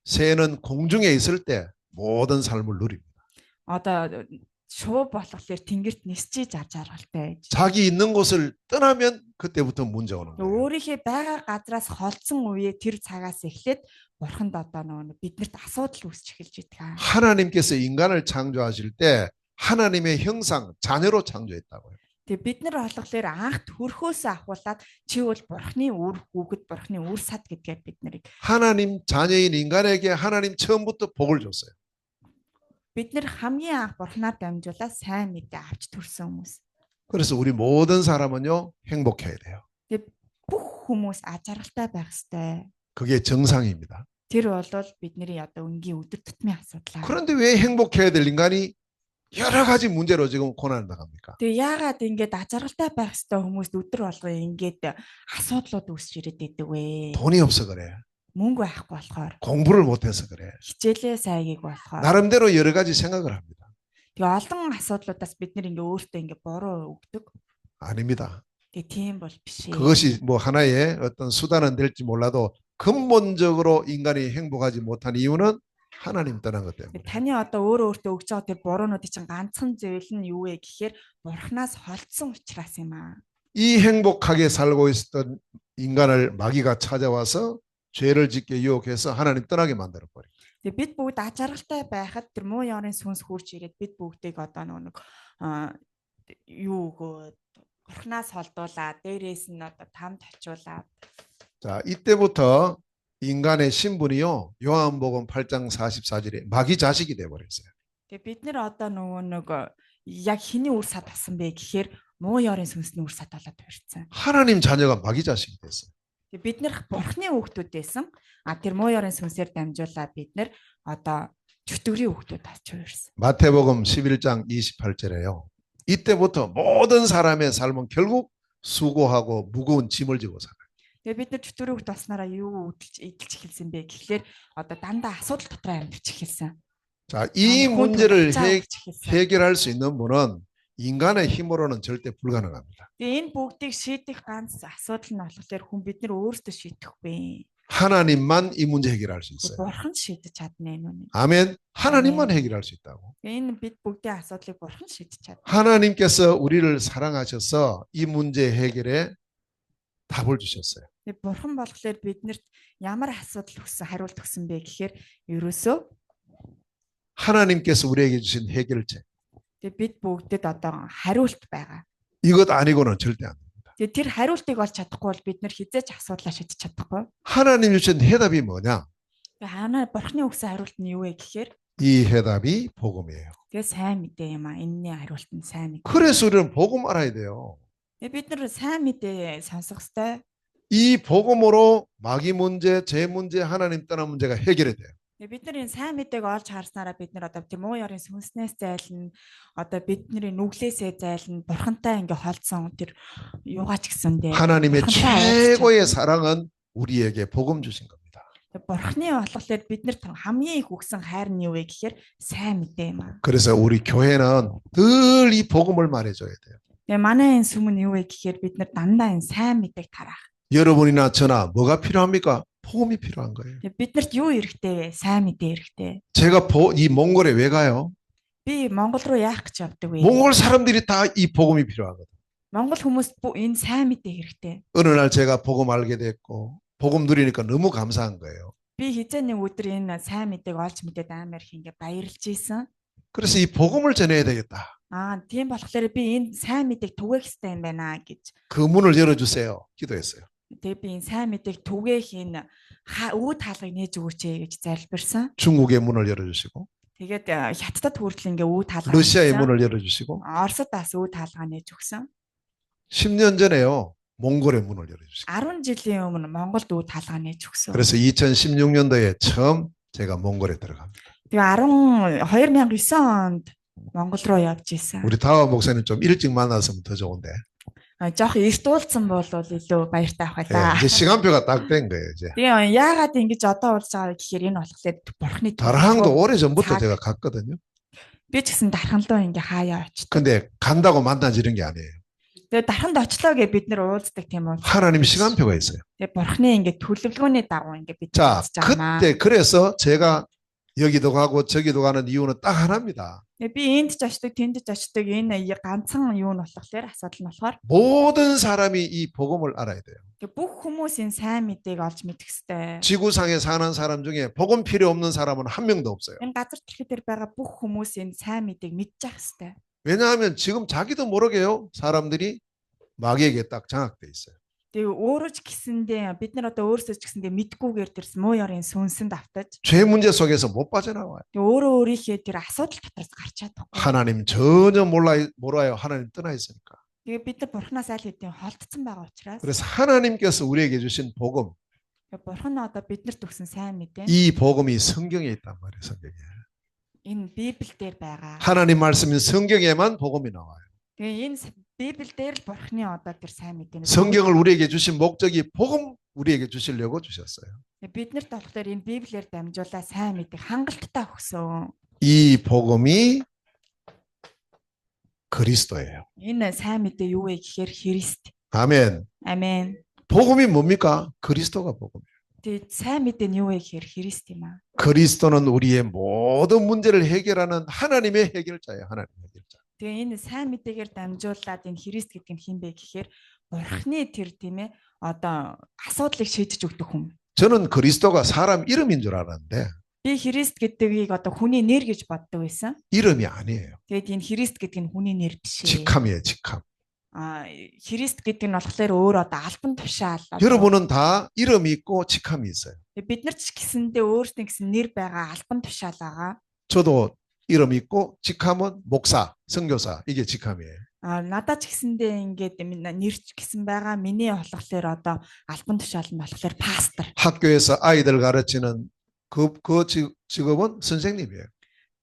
새는 공중에 있을 때 모든 삶을 누립니다. Одоо шуу болохоор тэнгэрт нисчиж аж аргалтай байж. 자기 있는 곳을 떠나면 그때부터 문제 오는 거예요. Өөрийнхөө байгаа газраас холцсон үе тэр цагаас эхлээд бурханд одоо нөгөө биднэрт асуудал үүсч эхэлж идэг. 하나님께서 인간을 창조하실 때 하나님의 형상, 자녀로 창조했다고요. Тэгээ бид нар болохоор анхд хөрхөөсөө ахуулаад чи бол бурхны үр хүүхэд, бурхны үр сад гэдгээр бид нарыг 하나님 자녀인 인간에게 하나님 처음부터 복을 줬어요. бид нар хамгийн анх бурхнаар дамжуулаад сайн мэдээ авч төрсөн хүмүүс. 그래서 우리 모든 사람은요 행복해야 돼요. Тэгээ бүх хүмүүс аж аргалтай байх ёстой. 그게 정상입니다. Тэр бол бидний одоо өнгийн өдөр тутмын асуудал. 그런데 왜 행복해야 될 인간이 여러 가지 문제로 지금 고난을 당합니까? Тэгээ яагаад ингэж аж аргалтай байх ёстой хүмүүст өдөр болго ингэж асуудлууд үүсч ирээд идэг вэ? 돈이 없어 그래. Мөнгө байхгүй болохоор, 공부를 못해서 그래. хичээлээ сайгийг болохоор. 나름대로 여러 가지 생각을 합니다. Тэгээ олон асуудлуудаас бид нар ингээ өөртөө ингээ буруу өгдөг. 아닙니다. Тэгээ тийм бол биш ээ. 그것이 뭐 하나의 어떤 수단은 될지 몰라도 근본적으로 인간이 행복하지 못한 이유는 하나님 떠난 것 때문에. Таны одоо өөртөө өгч байгаа тэр буруунуудын чинь ганцхан зүйл нь юу вэ гэхээр бурхнаас холдсон учраас юм аа. 이 행복하게 살고 있었던 인간을 마귀가 찾아와서 죄를 짓게 유혹해서 하나님 떠나게 만들어 버려. Тэгээ бид бүгд аж аргалтай байхад тэр муу ёрын сүнс хурж ирээд бид бүгдийг одоо нэг юу өгөөд бурхнаас холдуулаад дээрээс нь одоо тамд очиулаад. 자, 이때부터 인간의 신분이요. 요한복음 8장 44절에 마귀 자식이 돼 버렸어요. Тэгээ бид нэр одоо нэг яг хэний үр сад басан бэ гэхээр муу ёрын сүнсний үр сад болоод барьсан. 하나님 자녀가 마귀 자식이 됐어요. Тэгээ бид нэр бурхны хүүхдүүд байсан. Тэр муу ёрын сүнсээр дамжуулаад бид нэр одоо чөтгөрийн хүүхдүүд болчихсон. 마태복음 11장 28절에요. 이때부터 모든 사람의 삶은 결국 수고하고 무거운 짐을 지고 살아요. Тэгээ бид нар чөтгөрийн хүүхд болснараа юу идэлж эхэлсэн бэ гэхлээр одоо дандаа асуудал дотор амьдарч эхэлсэн. 자, 이 문제를 해결할 수 있는 분은 인간의 힘으로는 절대 불가능합니다. Тэгээ энэ бүгдийг шийдэх ганц асуудал нь болохоор хүн бид нар өөрсдөө шийдэхгүй. 하나님만 이 문제 해결할 수 있어요. Бурхан шийдэж чадна энэ. 아멘. 하나님만 해결할 수 있다고. Энэ бид бүгдийн асуудлыг бурхан шийдэж чадна. 하나님께서 우리를 사랑하셔서 이 문제 해결에 답을 주셨어요. Тэгээ бурхан болохоор биднэрт ямар асуудал өгсөн, хариулт өгсөн бэ гэхээр ерөөсөө 하나님께서 우리에게 주신 해결책. тэгээ бид бүгдэд одоо хариулт байгаа. 이것 아니고는 절대 안 됩니다. Тэгээ тэр хариултыг олж чадахгүй бол бид нар хизээч асуудлаа шийдэж чадахгүй. 하나님 주신 해답이 뭐냐? Тэгээ ханаа бурханы өгсөн хариулт нь юу вэ гэхээр 이 해답이 복음이에요. тэгээ сайн мэдээ юм аа. Энэний хариулт нь сайн мэдээ. 그래서 우리는 복음 알아야 돼요. Тэгээ бид нар сайн мэдээ сонсох ёстой. 이 복음으로 마귀 문제, 죄 문제, 하나님 떠난 문제가 해결이 돼요. Тэгээ бид нар энэ сайн мэдээг олж харснараа бид нар одоо тэр муу ёрын сүнснээс зайлна. Одоо бидний нүглээсээ зайлна. Бурхантай ингээ холдсон тэр юугаа ч гэсэндээ 하나님의 최고의 사랑은 우리에게 복음 주신 겁니다. Бурхны болохоор биднэрт хамгийн их өгсөн хайр нь юу вэ гэхээр сайн мэдээ юм аа. 그래서 우리 교회는 늘 이 복음을 말해줘야 돼요. Тэгээ манай энэ сүм нь юу вэ гэхээр бид нар дандаа энэ сайн мэдээг тараах. 여러분이나 저나 뭐가 필요합니까? 복음이 필요한 거예요. Биднэрт юу хэрэгтэй вэ? Сайн мэдээ хэрэгтэй. 제가 이 몽골에 왜 가요? Би Монгол руу яах гэж явдаг вэ? 몽골 사람들이 다 이 복음이 필요하거든. Монгол хүмүүс энэ сайн мэдээ хэрэгтэй. 어느 날 제가 복음 알게 됐고 복음 누리니까 너무 감사한 거예요. Би хизээ нэг өдөр энэ сайн мэдээг олж мэдээд амар их ингээ баярлж ийсэн. 그래서 이 복음을 전해야 되겠다. Тийм болохоор би энэ сайн мэдээг түгээх хэрэгтэй юм байна гэж. 그 문을 열어주세요. 기도했어요. Тэгээ би энэ сайн мэдээг түгээх энэ өвд хаалгыг нээж өгөөч гэж залбирсан. 중국의 문을 열어주시고 Тэгээд хятадд хүртэл ингээ өвд хаалга. 러시아의 문을 열어주시고 Оросд бас өвд хаалга нээж өгсөн. 10년 전에요. 몽골의 문을 열어주시고 10 жилийн өмнө Монголд өвд хаалга нээж өгсөн. 그래서 2016년도에 처음 제가 몽골에 들어갑니다. Тэгээ 2009 онд Монгол руу явж исэн. 우리 다와 목사님 좀 일찍 만났으면 더 좋은데. Жоох эрт уулзсан бол илүү баяртай авах байлаа. 이제 시간표가 딱 된 거예요, 이제. Тэгээ яагаад ингэж одоо уулзж байгаа гэхээр энэ болохоор бурхны 다랑도 오래전부터 제가 갔거든요. Би ч гэсэн дарханлуу ингээ хаяа очив. 근데 간다고 만나지는 게 아니에요. Тэгээ дарханд очлоо гэ бид нэр уулздаг тийм үү. 하나님 시간표가 있어요. Тэгээ бурхны ингээ төлөвлөгөөний дагуу ингээ бид 자, уулзж байгаа. 그때 그래서 제가 여기도 가고 저기도 가는 이유는 딱 하나입니다. Би энд ч очдог, тэнд ч очдог энэ ганцхан юу нь болохоор асуудал нь болохоор 모든 사람이 이 복음을 알아야 돼요. бүх хүмүүс энэ сайн мэдээг олж мэдэх ёстой. 지구상에 사는 사람 중에 복음 필요 없는 사람은 한 명도 없어요. Энэ газар дэлхий дээр байгаа бүх хүмүүс энэ сайн мэдээг мэдчих ёстой. 왜냐하면 지금 자기도 모르게요. 사람들이 마귀에게 딱 장악돼 있어요. Тэгээ өөрөө ч гэсэндээ бид нар одоо өөрсдөө ч гэсэндээ мэдгүйгээр тэрс муу ёрын сүнсэнд автаж 죄 문제 속에서 못 빠져나와요. тэгээ өөрөө өөрийнхөө тэр асуудал дотроос гарч чадахгүй. 하나님 전혀 몰라요. 하나님 떠나 있으니까. Тэгээ бид нар бурхнаас аль хэдийн холдсон байгаа учраас 그래서 하나님께서 우리에게 주신 복음, бурхан одоо биднэрт өгсөн сайн мэдээ 이 복음이 성경에 있단 말이에요. 성경에. энэ Библиэлд байгаа. 하나님 말씀인 성경에만 복음이 나와요. Тэгээ энэ Библиэлд л бурхны одоо тэр сайн мэдээ. 성경을 우리에게 주신 목적이 복음 우리에게 주시려고 주셨어요. Биднэрт болохоор энэ Библиэр дамжуулаа сайн мэдээг хангалттай өгсөн. 이 복음이 그리스도예요. Энэ сайн мэдээ юу вэ гэхээр Христ. 아멘. Амен. 복음이 뭡니까? 그리스도가 복음이에요. Тэгээ сайн мэдээ нь юу вэ гэхээр Христ юм аа. 그리스도는 우리의 모든 문제를 해결하는 하나님의 해결자예요. 하나님의 해결자. Тэгээ энэ сайн мэдээгээр дамжуулаад энэ Христ гэдэг нь хэн бэ гэхээр бурхны тэр тийм ээ одоо асуудлыг шийдэж өгдөг хүн. 저는 그리스도가 사람 이름인 줄 알았는데 Би Христ гэдгийг одоо хүний нэр гэж боддог байсан. 이름이 아니에요. Тэгээд энэ Христ гэдэг нь хүний нэр биш ээ. 직함이에요, 직함. Христ гэдэг нь болохоор өөр одоо албан тушаал. 여러분은 다 이름이 있고 직함이 있어요. Бид нар ч гэсэндээ өөрсдөө гэсэн нэр байгаа, албан тушаал байгаа. 저도 이름이 있고 직함은 목사, 선교사. 이게 직함이에요. Надад ч гэсэндээ ингээд нэрч гэсэн байгаа. Миний болохоор одоо албан тушаал нь болохоор пастор. 학교에서 아이들 가르치는 그 직업은 선생님이에요.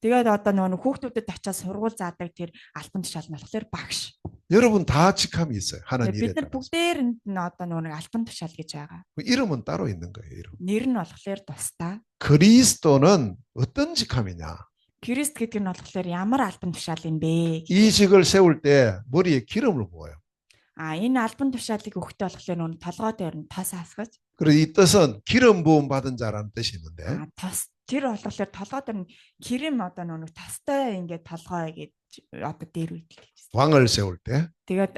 Тэгээд одоо нөгөө хүүхдүүдэд очиад сургууль заадаг тэр албан тушаал нь болохоор багш. 여러분 다 직함이 있어요. 하는 일에 Бид нар 따라서. бүгдээрэнд нь одоо нөгөө албан тушаал гэж байгаа. 이름은 따로 있는 거예요. 이름. Нэр нь болохоор тусдаа. 그리스도는 어떤 직함이냐? Христ гэдэг нь болохоор ямар албан тушаал юм бэ? 이 직을 세울 때 머리에 기름을 부어요. Энэ албан тушаалыг өгөхдөө болохоор нөгөө толгой дээр нь тос асгаж. 그래서 이 뜻은 기름 부음 받은 자라는 뜻이 있는데 Тос тэр болохоор толгой дээр нь крэм одоо нөгөө тостой ингээд толгой гэж одоо дээр үйдэг гэж. 왕을 세울 때 Тэгээд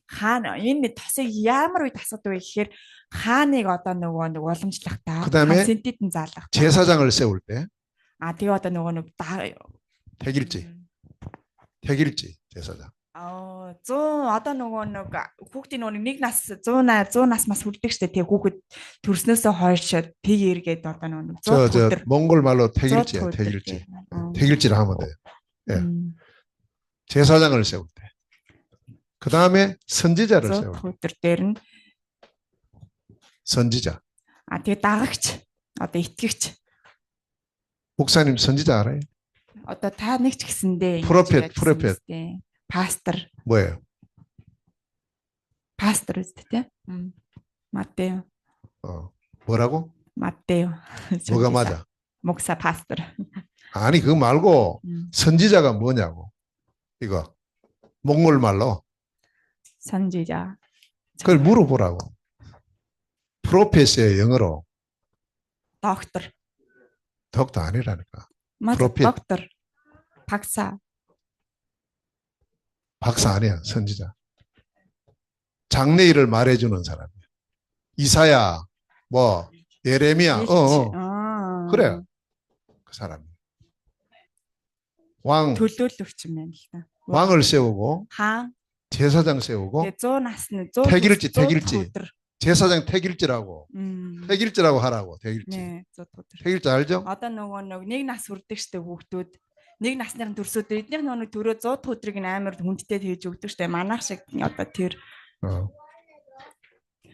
хаана энэ тосыг ямар үед асгадаг вэ гэхээр хааныг одоо нөгөө уламжлах та 그다음에 синтетэн заалгах. 제사장을 세울 때 Тэгээ одоо нөгөө 택일지 제사장. 100 одоо нөгөө хүүхдийн нөгөө нэг нас 100 нас мас хүрдэг штэ тэгээ хүүхэд төрснөөсөө хойш тэг эргээд одоо нөгөө 100 저 몽골 말로 택일지야. 택일지를 하면 돼요. 예. 제사장을 세울 때. 그다음에 선지자를 세울 때. өдөр дээр нь 선지자. тэгээ дагагч одоо итгэгч. 목사님 선지자 알아요? Одоо та нэг ч гэсэндээ 프로페트. пастор. 뭐예요? пастор үстэй тий. Маттео. 뭐라고? Маттео. 뭐가 맞아? 목사 пастор. 아니 그거 말고 선지자가 뭐냐고. 이거 몽골 말로. 선지자. 그걸 물어보라고. 프로페스의 영어로. 덕도 아니라니까. 프로페트. 덕터. 박사 아니야, 선지자. 장래 일을 말해주는 사람이야. 이사야, 뭐 예레미야, 그래, 그 사람이. 왕을 세우고, 제사장 세우고, 택일지, 제사장 택일지라고, 택일지라고 하라고, 택일지. 택일지 알죠? Одоо нөгөө нэг нас хүрдэг штэ хүүхдүүд нэг насны төрсөд эднийх нөгөө төрөө 100 өдрийг амар хүндтэй тэгж өгдөг штэ манайх шиг одоо тэр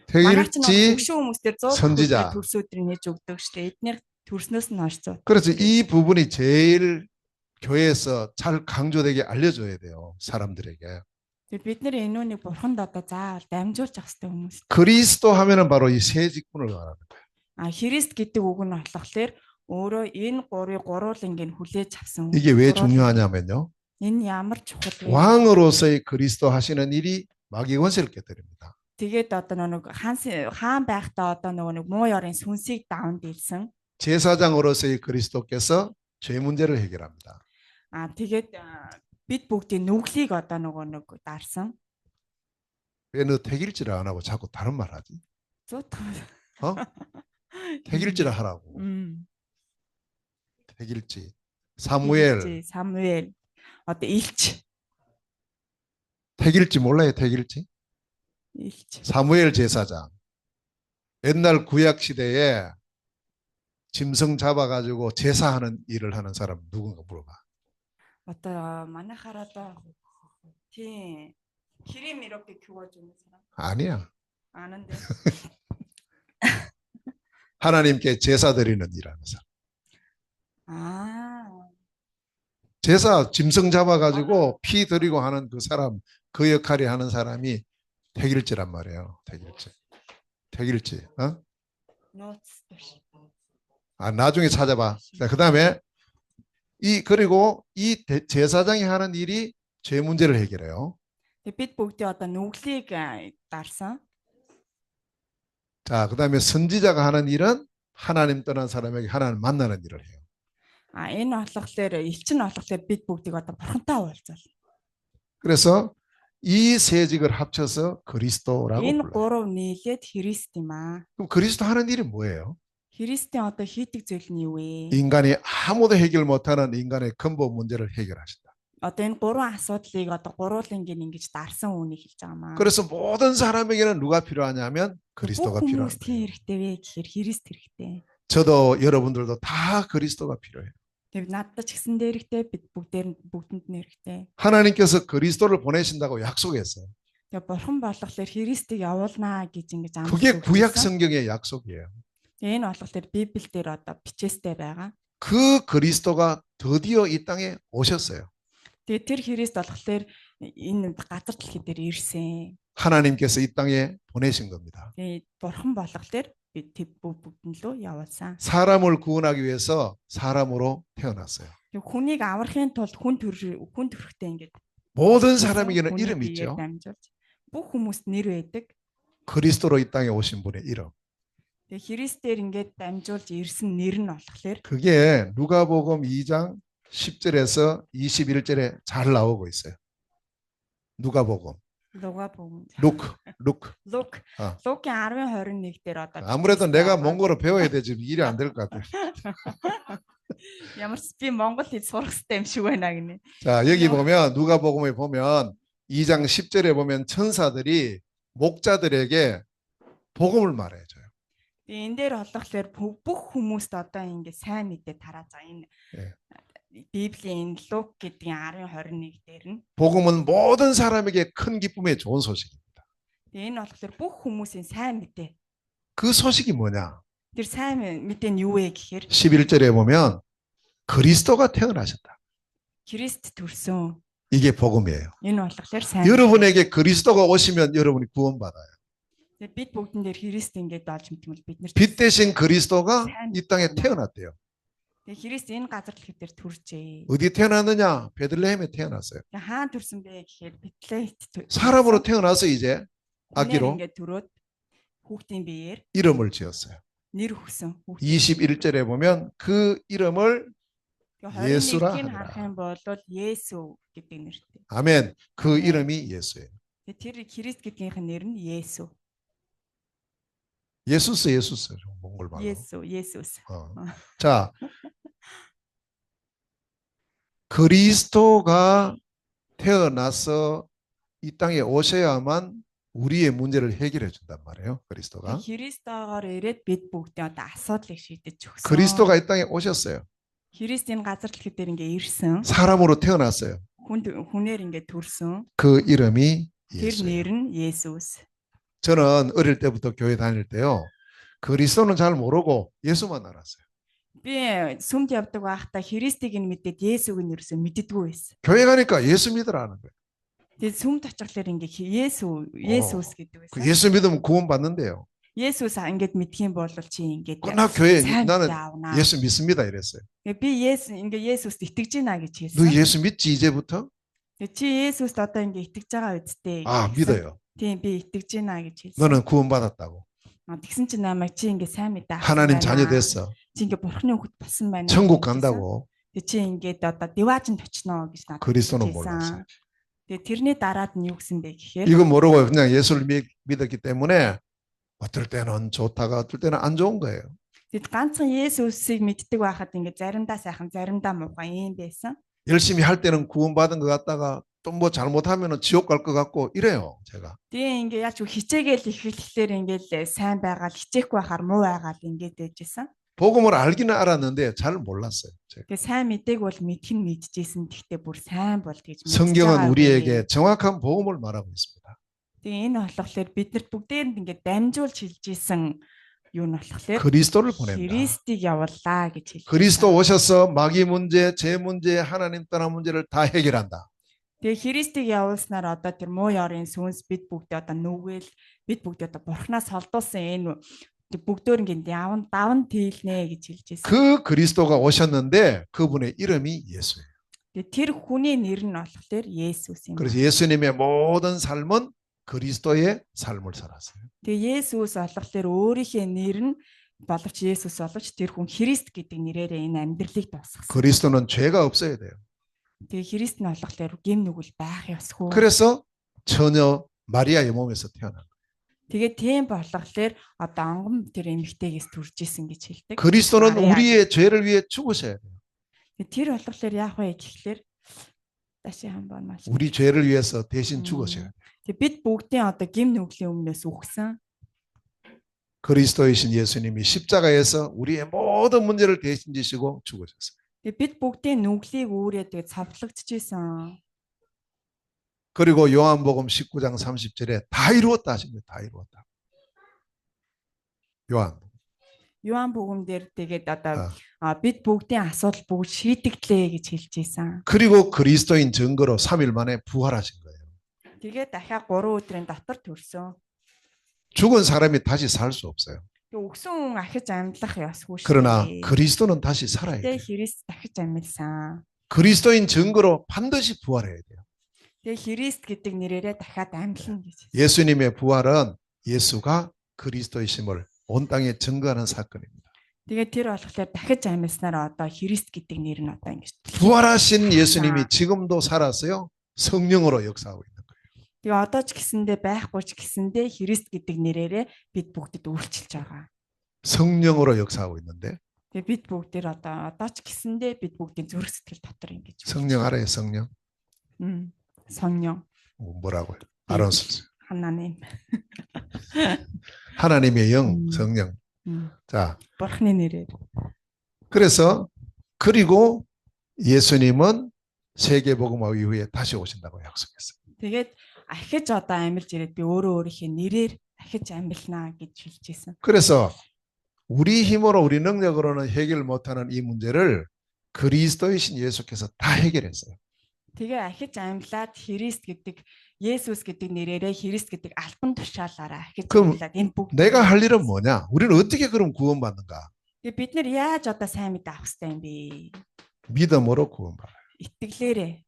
택일지 선지자. төрсөдрийг нээж өгдөг штэ эднийх төрснөөс нь хойш 100. 그래서 이 부분이 제일 교회에서 잘 강조되게 알려줘야 돼요, 사람들에게. бид нар энэ үнийг бурханд одоо заавал дамжуулж ах хэрэгтэй хүмүүс. 그리스도 하면은 바로 이 세 직분을 말하는 거예요. Христ гэдэг үг нь болохоор өөрөө энэ гурвуулангийн хүлээж авсан. 이게 왜 중요하냐면요. Энэ ямар чухал вэ? 왕으로서의 그리스도 하시는 일이 마귀 권세를 깨뜨립니다. Тэгээд одоо нэг хаан байхдаа одоо нэг муу ёрын сүнсийг даван дийлсэн. 제사장으로서의 그리스도께서 죄 문제를 해결합니다. Тэгээд бид бүгдийн нүглийг одоо нэг дарсан. 왜 너 택일지를 안 하고 자꾸 다른 말 하지? 택일지를 하라고. 택일지. 사무엘. 어때 일치. 택일지 몰라요, 택일지? 일치. 사무엘 제사장. 옛날 구약 시대에 짐승 잡아가지고 제사하는 일을 하는 사람 누군가 물어봐. 어떤 만나카라도 티 기름 이렇게 규어주는 사람? 아니야. 아는데. 하나님께 제사 드리는 일하는 사람. 제사 짐승 잡아가지고 피 드리고 하는 그 사람, 그 역할이 하는 사람이 택일지란 말이에요. 택일지. 나중에 찾아봐. 그 다음에 그리고 이 제사장이 하는 일이 죄 문제를 해결해요. 자, 그 다음에 선지자가 하는 일은 하나님 떠난 사람에게 하나님 만나는 일을 해요. 그래서 이 세 직을 합쳐서 그리스도라고 불러요. 그럼 그리스도 하는 일이 뭐예요? Христийн одоо хийдэг зүйл нь юу вэ? 인간이 아무도 해결 못하는 인간의 근본 문제를 해결하신다. Одоо энэ гурван асуудлыг одоо гурвуулангийн ингэж дарсан үнийг хэлж байгаа маа. 그래서 모든 사람에게는 누가 필요하냐면 그리스도가 Бүх 필요한 хүмүүст 거예요. хэрэгтэй вэ гэхээр Христ хэрэгтэй. 저도 여러분들도 다 그리스도가 필요해요. Тэг надад ч гэсэн дээрхтэй бид бүгдэнд нь хэрэгтэй. 하나님께서 그리스도를 보내신다고 약속했어요. Тэг бурхан болохоор Христийг явуулнаа гэж ингэж 그게 구약 амласан. 성경의 약속이에요. Энэ болохоор Библиэлд одоо бичээстэй байгаа. 그 그리스도가 드디어 이 땅에 오셨어요. Тэгээ тэр Христ болохоор энэ газар дэлхий дээр ирсэн. 하나님께서 이 땅에 보내신 겁니다. Тэгээ бурхан болохоор бид бүгдэнд лөө явуулсан. 사람을 구원하기 위해서 사람으로 태어났어요. Тэг хүнийг аврахын тулд хүн төрхтэй ингэж 모든 사람에게는 이름이 있죠. Бүх хүмүүст нэр байдаг. 그리스도로 이 땅에 오신 분의 이름. Тэгээ Христээр ингэж дамжуулж ирсэн нэр нь болохоор 그게 누가복음 2장 10절에서 21절에 잘 나오고 있어요. 누가복음. 루크. Лук. 아. Лукийн 10:21 дээр одоо 아무래도 내가 몽골어 배워야 되지 일이 안 될 것 같아요. ямар ч би Монгол хэл сурах хэрэгтэй юм шиг байна гинэ. 자, 여기 보면 누가복음에 보면 2장 10절에 보면 천사들이 목자들에게 복음을 말해줘요. Тэгээ энэ дээр болохоор бүх хүмүүст одоо ингэ сайн мэдээ тарааж байгаа энэ 예. Библийн Лук гэдгийн 10:21 дээр нь 복음은 모든 사람에게 큰 기쁨의 좋은 소식입니다. тэгээ энэ болохоор бүх хүмүүсийн сайн мэдээ. 그 소식이 뭐냐? Тэр сайн мэдээ нь юу вэ гэхээр 11절에 보면 그리스도가 태어나셨다. Христ төрсөн. 이게 복음이에요. Энэ болохоор сайн. 여러분에게 그리스도가 오시면 여러분이 구원받아요. Тэгээ бид бүгдэн дээр Христ ингэж олж мэдмэл бид нар 빛 대신 그리스도가 이 땅에 태어났대요. тэгээ Христ энэ газар дэлхий дээр төржээ. 어디 태어났느냐? 베들레헴에 태어났어요. Тэгээ хаан төрсөн бэ гэхээр Бэтлеhem 사람으로 태어나서 이제 아기로 ингэ төрөөд хүүхдийн биеэр 이름을 지었어요. нэр өгсөн. 21절에 보면 그 이름을 예수라 예수라 하더라. харах юм бол Есү гэдэг нэртэй. 아멘. 그 이름이 예수예요. Тэр Христ гэдгийнх нь нэр нь Есү. 예수스 몽골 말로. Есүс. 자, 그리스도가 태어나서 이 땅에 오셔야만 우리의 문제를 해결해 준단 말이에요. 그리스도가. Христогоор ирээд бид бүгдээ одоо асуудлыг шийдэж өгсөн. 그리스도가 이 땅에 오셨어요. Христ энэ газар дэлхий дээр ингээ ирсэн. 사람으로 태어났어요. Хүнээр ингээ төрсөн. 그 이름이 Тэр 예수예요. нэр нь Есүс. 저는 어릴 때부터 교회 다닐 때요. 그리스도는 잘 모르고 예수만 알았어요. Би сүмд явдаг байхдаа Христийг нь мэдээд Есүг нь ерөөсөө мэддэггүй байсан. 교회 가니까 예수 믿으라는 거예요. Тэгээд сүмд очихлоор ингээ Есүс гэдэг 그 байсан. 예수 믿으면 구원받는데요. Есүс ингээд мэдх юм бол чи ингээд 나 교회 сайн 나는 заавна. 예수 믿습니다 이랬어요. Би Есүст итгэж байна гэж 너 хэлсэн. 예수 믿지 이제부터? Тэгээд чи Есүст одоо ингээ итгэж байгаа үсттэй. 아 믿어요. Тийм би итгэж байна гэж хэлсэн. 너는 구원받았다고. Тэгсэн чинь намайг чи ингээ сайн мэдээ. 하나님 자녀 됐어. Чи ингээ бурхны хүүхэд болсон байна. 천국 간다고. Тэгээд чи ингээд одоо diwaajинд очно гэж надад 그리스도는 хэлсэн. 몰랐어요. Тэгээд тэрний дараад нь юу гэсэн бэ гэхээр 이거 모르고 그냥 예수를 믿었기 때문에 어떨 때는 좋다가 어떨 때는 안 좋은 거예요. Тэгэд ганцхан Есүсийг мэддэг байхад ингээ заримдаа сайхан заримдаа муухай юм байсан. 열심히 할 때는 구원받은 것 같다가 또 뭐 잘못하면 지옥 갈 것 같고 이래요 제가. Тэгээ ингээ яаж хичээгээл ихлэхлээр ингээл сайн байгаад хичээхгүй байхаар муу байгаад ингээд дэжсэн. 복음을 알기는 알았는데 잘 몰랐어요. 제가. Тэгээ сайн мэдээг бол мэдх нь мэдчихсэн. Тэгтээ бүр сайн бол гэж мэдчихэж 성경은 байгаа 우리에게 үгүй. 정확한 복음을 말하고 있습니다. Тэгээ энэ болохоор биднэрт бүгдээрэнд ингээ дамжуулж хэлж исэн юу нь болохоор 그리스도를 보낸다. Христийг явууллаа гэж хэлж. 그리스도 오셔서 마귀 문제, 제 문제, 하나님 떠난 문제를 다 해결한다. Тэгээ Христийг явуулснаар одоо тэр муу ёрын сүнс бид бүгдээ одоо нүгэл бид бүгдээ одоо бурхнаас холдуулсан энэ бүгдөө ингээд даван тийлнэ гэж хэлж байсан. 그 그리스도가 오셨는데 그분의 이름이 예수예요. Тэгээ тэр хүний нэр нь болохоор Есүс юм. 그래서 예수님의 모든 삶은 그리스도의 삶을 살았어요. Тэгээ Есүс болохоор өөрийнхөө нэр нь боловч Есүс боловч тэр хүн Христ гэдэг нэрээрээ энэ амьдралыг дуусгасан. 그리스도는 죄가 없어야 돼요. Тэгээ Христ нь болохоор гэм нүгэл байх ёсгүй. 그래서 처녀 마리아의 몸에서 태어난 거예요. Тэгээд тийм болохоор одоо онгом тэр эмэгтэйгээс төрж исэн гэж хэлдэг. 그리스도는 Мария. 우리의 죄를 위해 죽으셔야 돼요. Тэр болохоор яах вэ гэхлээр 다시 한번 말씀. 우리 죄를 위해서 대신 죽으셔야 돼요. Тэг бид бүгдийн одоо гим нүглийн өмнөөс үхсэн. 그리스도이신 예수님이 십자가에서 우리의 모든 문제를 대신 지시고 죽으셨어요. Тэг бид бүгдийн нүглийг үүрээ тэгээд цовдлогдчихсэн. 그리고 요한복음 19장 30절에 다 이루었다 하십니다. 다 이루었다. Юан 복음 дээр тэгээд одоо 아. бид бүгдийн асуудал бүгд шийдэгдлээ гэж хэлж ийсэн. 그리고 그리스도인 증거로 3일 만에 부활하신 거예요. Тэгээд дахиад 3 өдрийн дотор төрсөн. 죽은 사람이 다시 살 수 없어요. Тэг өгсөн хүн ахиж амьдлах ёсгүй шүү. 그러나 그리스도는 다시 살아야 돼요. Тэг Христ дахиж амьдсан. 그리스도인 증거로 반드시 부활해야 돼요. Тэг Христ гэдэг нэрээрээ дахиад амьдлна гэж. 예수님의 부활은 예수가 그리스도이심을 온 땅에 증거하는 사건입니다. Тэгээд тэр болохоор дахиж амьдснаар одоо Христ гэдэг нэр нь одоо ингэж. 부활하신 예수님이 지금도 살았어요. 성령으로 역사하고 있는 거예요. Тэгээ одоо ч гэсэндээ байхгүй ч гэсэндээ Христ гэдэг нэрээрээ бид бүгдэд үйлчилж байгаа. 성령으로 역사하고 있는데 Тэгээ бид бүгдээр одоо ч гэсэндээ бид бүгдийн зүрх сэтгэл дотор ингэж. 성령 알아요, 성령? 성령. 뭐라고요? 알았어요. 하나님. 하나님의 영, 성령. 자, бурхны нэрээр. 그래서 그리고 예수님은 세계복음화 이후에 다시 오신다고 약속했어요. Тэгээд ахиж одоо амьилж ирээд би өөрөө өөрийнхөө нэрээр дахиж амьилнаа гэж хэлж ийсэн. 그래서 우리 힘으로 우리 능력으로는 해결 못하는 이 문제를 그리스도이신 예수께서 다 해결했어요. Тэгээ ахиж амьлаад Христ гэдэг Есүс гэдэг нэрээрээ Христ гэдэг албан тушаалаараа ахиж амьлаад энэ бүгд 내가 할 일은 뭐냐? 우리는 어떻게 그럼 구원받는가? Тэгээ бид нэр яаж одоо сайн мэдээ авах хэрэгтэй юм бэ? 믿음으로 구원받아요. итгэлээрээ.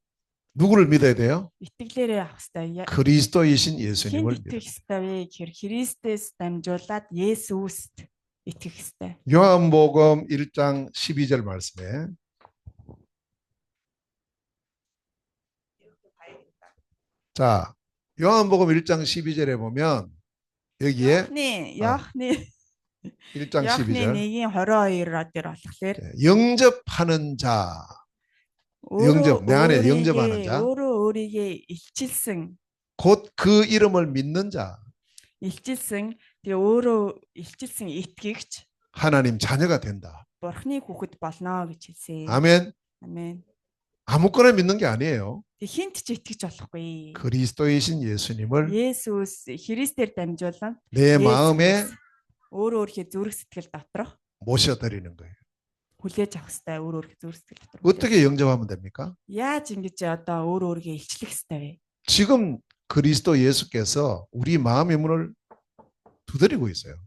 누구를 믿어야 돼요? итгэлээрээ авах хэрэгтэй. 그리스도이신 예수님을 믿어야 хэрэгтэй. Христэс дамжуулаад Есүст итгэх хэрэгтэй. 요한복음 1장 12절 말씀에 자, 요한복음 1장 12절에 보면 여기에 Яохны 1장 12절 1-ийн 22-аар дээр болохоор 영접하는 자 영접 내 안에 영접하는 자 өөрөө өөрийгөө илчилсэн 곧 그 이름을 믿는 자 илчилсэн тэгээ өөрөө илчилсэн итгэгч 하나님 자녀가 된다. Бурхны хүүхэд болно гэж хэлсэн. 아멘. 아멘. 아무거나 믿는 게 아니에요. Хинт ч итгэж болохгүй. 그리스도이신 예수님을 Есүс Христээр дамжуулан 내 마음에 өөрөө өөрийнхөө зүрх сэтгэл доторх 모셔드리는 거예요. хүлээж авах хэрэгтэй өөрөө өөрийнхөө зүрх сэтгэл дотор. 어떻게 영접하면 됩니까? Яаж ингэж одоо өөрөө өөрийгөө илчлэх хэрэгтэй вэ? 지금 그리스도 예수께서 우리 마음의 문을 두드리고 있어요.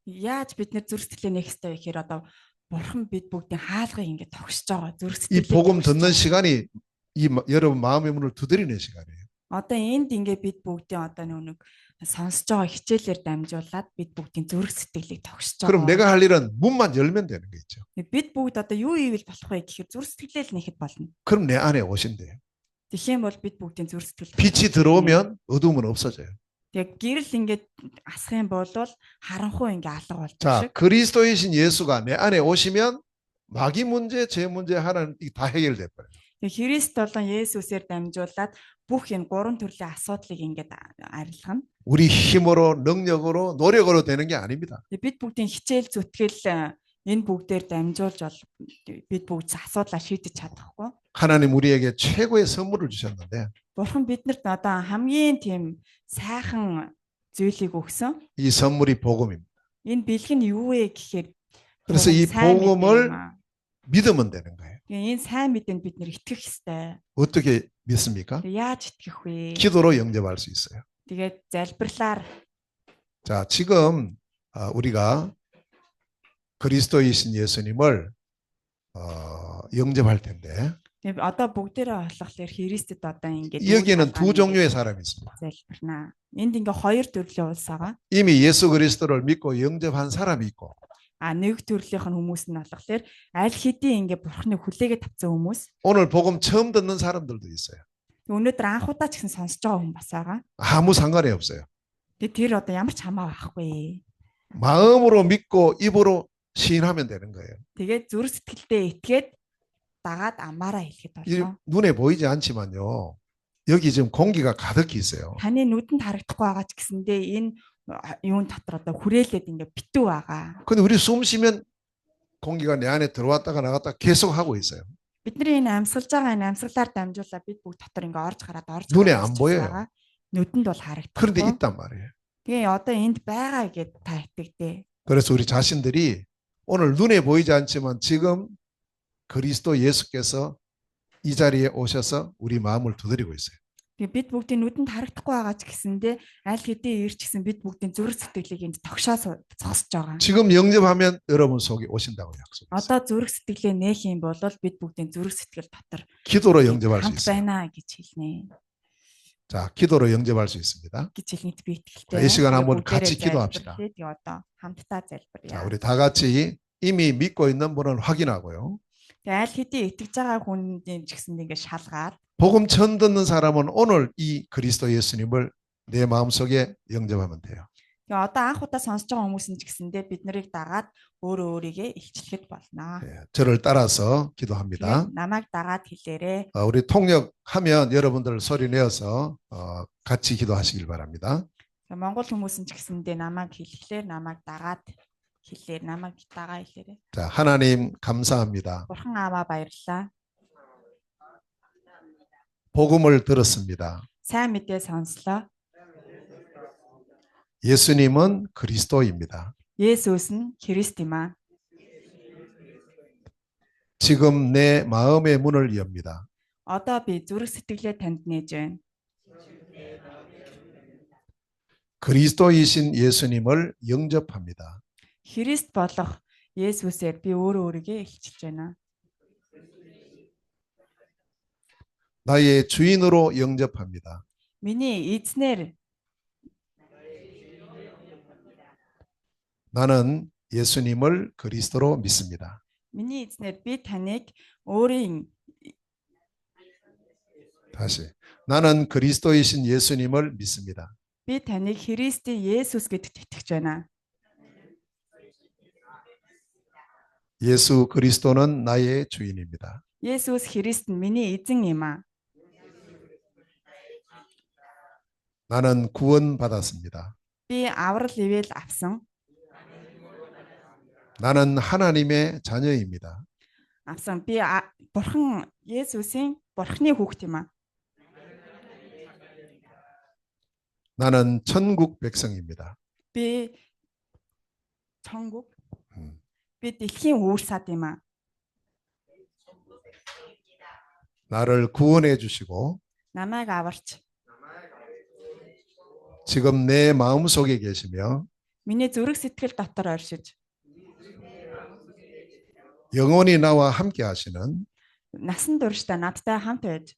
Яаж бид нэр зүрх сэтгэлээ нэх хэрэгтэй вэ гэхээр одоо Бурхан бид бүгдийн хаалгыг ингэж тогсож байгаа зүрх 이 сэтгэлээ. 복음 듣는 시간이 여러분 마음의 문을 두드리는 시간이에요. Одоо энд ингээ бид бүгдийн одоо нэг сонсож байгаа хичээлээр дамжуулаад бид бүгдийн зүрх сэтгэлийг тогсож байгаа. 그럼 내가 할 일은 문만 열면 되는 게 있죠. Бид бүгд одоо юу ивэл болох вэ гэхээр зүрх сэтгэлээ л нэхэд болно. 그럼 내 안에 오신대요. Тэгэх юм бол бид бүгдийн зүрх сэтгэл 빛이 들어오면 어두움은 없어져요. яг гэрэл ингээд асах юм бол харанхуй ингээ алга болж 자, шиг. 그리스도이신 예수가 내 안에 오시면 마귀 문제, 죄 문제 하나는 다 해결돼 버려요. Христ болон Есүсээр дамжуулаад бүх энэ гурван төрлийн асуудлыг ингээд арилгана. 우리 힘으로, 능력으로, 노력으로 되는 게 아닙니다. Бид бүгдийн хичээл зүтгэл энэ бүгдээр дамжуулж бол бид бүгд асуудлаа шийдэж чадахгүй. 하나님 우리에게 최고의 선물을 주셨는데 Бурхан биднэрт одоо хамгийн тийм сайхан зүйлийг өгсөн. 이 선물이 복음입니다. Энэ бэлэг нь юу вэ гэхээр 그래서 이 복음을 믿으면 되는 거예요. Энэ сайн мэдээнд бид нэр итгэх ёстой. 어떻게 믿습니까? Яаж итгэх вэ? 기도로 영접할 수 있어요. Тэгээд залбирлаар 자, 지금 우리가 그리스도이신 예수님을 영접할 텐데 одоо бүгдээрээ болохоор Христэд одоо ингээд 여기에는 두 종류의 사람이 있습니다. залбирна. Энд ингээ хоёр төрлийн улс байгаа. 이미 예수 그리스도를 믿고 영접한 사람이 있고 Нэг төрлийнх нь хүмүүс нь болохоор аль хэдийн ингээ Бурхныг хүлээгээд тавцсан хүмүүс. 오늘 복음 처음 듣는 사람들도 있어요. Өнөөдөр анх удаа ч гэсэн сонсож байгаа хүн бас байгаа. 아무 상관이 없어요. Тэгээ тэр одоо ямар ч хамаа байхгүй. 마음으로 믿고 입으로 시인하면 되는 거예요. Тэгээд зүрх сэтгэлдээ итгээд дагаад амаараа хэлэхэд болно. 눈에 보이지 않지만요. 여기 지금 공기가 가득히 있어요. Таны нүдэнд харагдахгүй байгаа ч гэсэндээ энэ юун дотор одоо хүрээлээд ингээ битүү байгаа. 근데 우리 숨 쉬면 공기가 내 안에 들어왔다가 나갔다 계속 하고 있어요. Бидний энэ амьсгалж байгаа энэ амьсгалаар дамжуулаад бид бүгд дотор ингээ орж гараад 눈에 안 보여요. байгаа. Нүдэнд бол 그런데 харагдахгүй. 있단 말이에요. Тэгээ одоо энд байгаа гэдээ та итгэдэй. 그래서 우리 자신들이 오늘 눈에 보이지 않지만 지금 그리스도 예수께서 이 자리에 오셔서 우리 마음을 두드리고 있어요. Тэгээ бид бүгдийн нүдэнд харагдахгүй байгаа ч гэсэндээ аль хэдийн ирч гэсэн бид бүгдийн зүрх сэтгэлийг энд тогшоо зогсож байгаа. 지금 영접하면 여러분 속에 오신다고 약속했어요. Одоо зүрх сэтгэлээ нээх юм бол бид бүгдийн зүрх сэтгэл дотор 기도로 영접할 수 хамт 있어요. байна гэж хэлнэ. 자, 기도로 영접할 수 있습니다. гэж хэлнэд би 자, итгэлтэй. 이 시간 한번 бүгдээрээ 같이 기도합시다. залбирлээ. Тэгээ одоо хамтдаа 자, залбирая. 우리 다 같이 이미 믿고 있는 분을 확인하고요. Тэгээ аль хэдийн итгэж байгаа хүн ч гэсэн ингээ шалгаад 복음 처음 듣는 사람은 오늘 이 그리스도 예수님을 내 마음속에 영접하면 돼요. тэгээ одоо анх удаа сонсож байгаа хүмүүс нь ч гэсэндээ бид нарыг дагаад өөрөө өөрийгөө илчлэхэд болно. 예, 저를 따라서 기도합니다. Тэгээ намайг дагаад хэлээрээ. 우리 통역하면 여러분들 소리 내어서 같이 기도하시길 바랍니다. Монгол хүмүүс нь ч гэсэндээ намайг хэлэхлээр намайг дагаад хэлээр намайг дагаа хэлээрээ. 자, 하나님 감사합니다. Бурхан Ааваа баярлалаа. 복음을 들었습니다. Сайн мэдээ сонслоо. 예수님은 그리스도입니다. Есүс нь Христ юм аа. 지금 내 마음의 문을 엽니다. Одоо би зүрх сэтгэлээ танд нээж байна. 그리스도이신 예수님을 영접합니다. Христ болох Есүсээр би өөрөө өөрийгөө илчилж байна. 나의 주인으로 영접합니다. Миний эзнэр 나는 예수님을 그리스도로 믿습니다. миний эзнэр би таныг өөрийн 다시. 나는 그리스도이신 예수님을 믿습니다. би таныг Христийн Есүс гэдэгт итгэж байна. 예수 그리스도는 나의 주인입니다. Есүс Христ нь миний эзэн юм аа. 나는 구원받았습니다. Би аврал ивэл авсан. 나는 하나님의 자녀입니다. Авсан. Би Бурхан Есүсийн Бурханы хүүхэд юм аа. 나는 천국 백성입니다. Би 천국. 음. Би дэлхийн үүрсад юм аа. 나를 구원해 주시고 Намайг аварч 지금 내 마음속에 계시며 миний зүрх сэтгэл дотор оршиж 영원히 나와 함께 하시는 насан туршдаа надтай хамт байж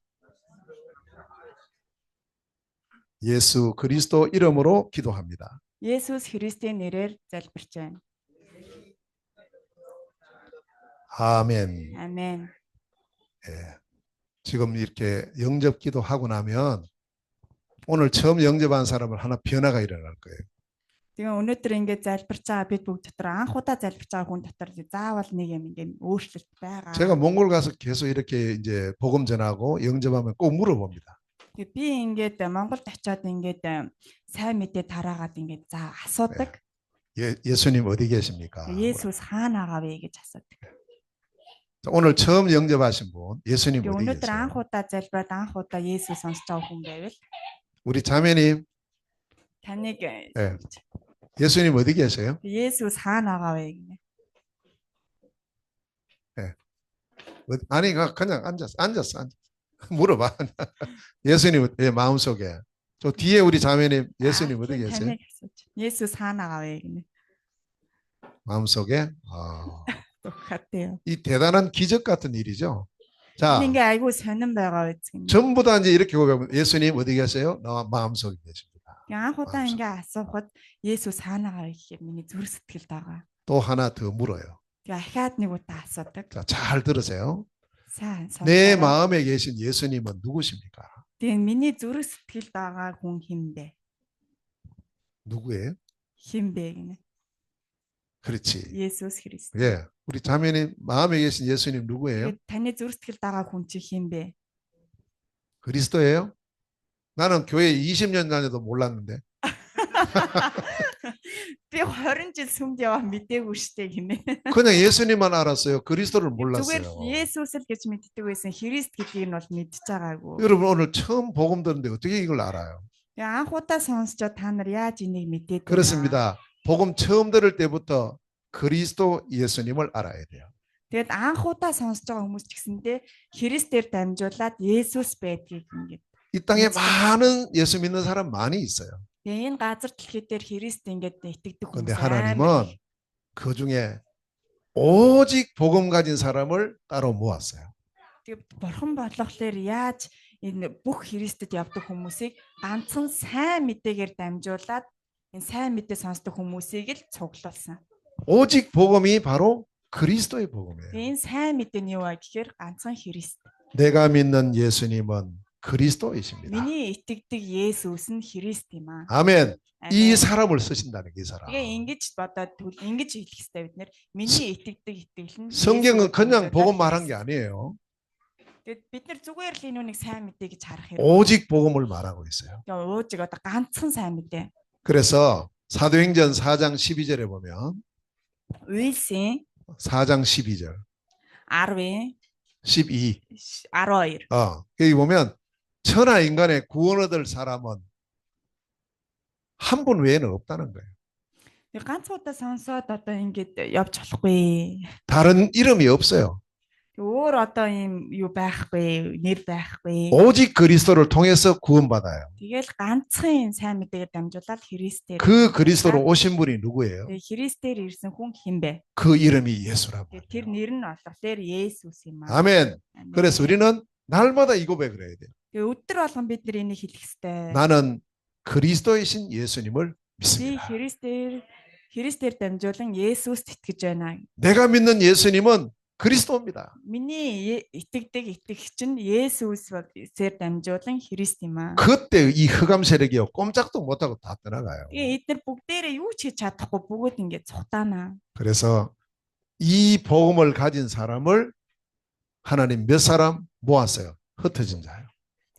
예수 그리스도 이름으로 기도합니다. Есүс Христийн нэрээр залбирч байна. 아멘. Амен. 예. 지금 이렇게 영접 기도하고 나면 오늘 처음 영접한 사람은 하나 변화가 일어날 거예요. Тэгээ өнөөдөр ингээд залбирч байгаа бид бүгд дотор анх удаа залбирч байгаа хүн дотор заавал нэг юм ингээд өөрчлөлт байгаа. 제가 몽골 가서 계속 이렇게 이제 복음 전하고 영접하면 꼭 물어봅니다. Тэгээ би ингээд Монголд очиод ингээд сайн мэдээ тараагаад ингээд за асуудаг. 예수님 어디 계십니까? Есүс хаана байгаа вэ гэж асуудаг. 자, 오늘 처음 영접하신 분 예수님 Тэгээ 어디 өнөөдөр 계세요? анх удаа залбираад анх удаа Есүс сонсож байгаа хүн байвал 우리 자매님 таныг 예수님 어디 계세요? Есүс хаана байгаа вэ гэнэ. 아니 그냥 앉았어. 물어봐. 예수님 내 마음속에 저 뒤에 우리 자매님 예수님 어디 계세요? таныг асууж. Есүс хаана байгаа вэ гэнэ. 마음속에 Тухайтай. 이 대단한 기적 같은 일이죠. 자, Ингээ айгүй сонирн байгаа биз гэнэ. 전부 다 이제 이렇게 고백하면 예수님 어디 계세요? 나 마음속에 계십니다. Анх удаа ингээ асуухад Есүс хаана байгаа вэ гэхээр миний зүрх сэтгэлд байгаа. 또 하나 더 물어요. Тэгээ ахаад нэг удаа асуудаг. 자, 잘 들으세요. Сайн 내 сонсоо. 마음에 계신 예수님은 누구십니까? Тэгээ миний зүрх сэтгэлд байгаа хүн хин бэ? 누구예요? хэн бэ гинэ. 그렇지. Есүс Христ. 예, 우리 자매님 마음에 계신 예수님 누구예요? Тэгээд таны зүрх сэтгэл дагаа хүн чи хэн бэ? 그리스도예요? 나는 교회 20년 다녀도 몰랐는데. Би 20 жил сүмд яваа мэдээгүй штэ гинэ. 그냥 예수님만 알았어요. 그리스도를 Зүгээр 몰랐어요. л Есүс л гэж мэддэг байсан. Христ гэдгийг нь бол мэдж байгаагүй. 여러분 오늘 처음 복음 듣는데 어떻게 이걸 알아요? Тэгээ анхудаа сонсчод та нар яаж энийг мэдээд байна? 그렇습니다. 복음 처음 들을 때부터 그리스도 예수님을 알아야 돼요. Тэгээд анхудаа сонсож байгаа хүмүүс ч гэсэндээ Христээр дамжуулаад Есүс байдгийг ингэж. 이 땅에 많은 예수 믿는 사람 많이 있어요. Тэгээ энэ газар дэлхий дээр Христ ингэж итгэдэг 그런데 хүмүүс амар. 하나님은 그 중에 오직 복음 가진 사람을 따로 모았어요. Тэгээд бурхан болохоор яаж энэ бүх Христэд явдаг хүмүүсийг ганцхан сайн мэдээгээр дамжуулаад энэ сайн мэдээ сонсдог хүмүүсийг л цуглуулсан. 오직 복음이 바로 그리스도의 복음이에요. Энэ сайн мэдээ нь юу вэ гэхээр ганцхан Христ. 내가 믿는 예수님은 그리스도이십니다. Миний итгэдэг Есүс нь Христ юм аа. 아멘. 이 Амен. 사람을 쓰신다는 게 이 사람. Тэгээ ингэж бодоод ингэж хэлэх хэрэгтэй бид нэр миний итгэдэг итгэл нь 성경은 Есүс 그냥 дамжуулаад 복음 말한 게 Христ. 아니에요. Тэгээд бид нар зүгээр л энэ үнийг сайн мэдээ гэж харах хэрэг. 오직 복음을 말하고 있어요. Тэгээ уужиг одоо ганцхан сайн мэдээ. 그래서 사도행전 4장 12절에 보면 Үйлсийн 4장 12절, 10-ийн 12. 12. 여기 보면 천하 인간의 구원 얻을 사람은 한 분 외에는 없다는 거예요. Тэгээ ганц удаа сонсоод одоо ингэж явж болохгүй. 다른 이름이 없어요. Өөр одоо юм юу байхгүй, нэр байхгүй. 오직 그리스도를 통해서 구원받아요. Тэгэл ганцхан сайн мэдээгээр дамжуулаад Христээр. 그 그리스도로 오신 분이 누구예요? Тэгээ Христээр ирсэн хүн хэн бэ? 그 이름이 예수라고. Тэгээ тэр нэр нь болохоор Есүс юм аа. 아멘. Амен. 그래서 우리는 날마다 이 고백을 해야 돼요. Тэгээ өдөр болгон бид нар энийг хэлэх ёстой. 나는 그리스도이신 예수님을 Би 믿습니다. Христээр дамжуулан Есүст итгэж байна. 내가 믿는 예수님은 그리스도입니다. Миний итгэдэг итгэгч нь Есүсээр дамжуулан Христ юм аа. 그때 이 흑암 세력이요 꼼짝도 못하고 다 떠나가요. Тэгээ эдгээр бүгдээрээ юу ч хийж чадахгүй бүгд ингэ цухтаана. 그래서 이 복음을 가진 사람을 하나님 몇 사람 모았어요. 흩어진 자요.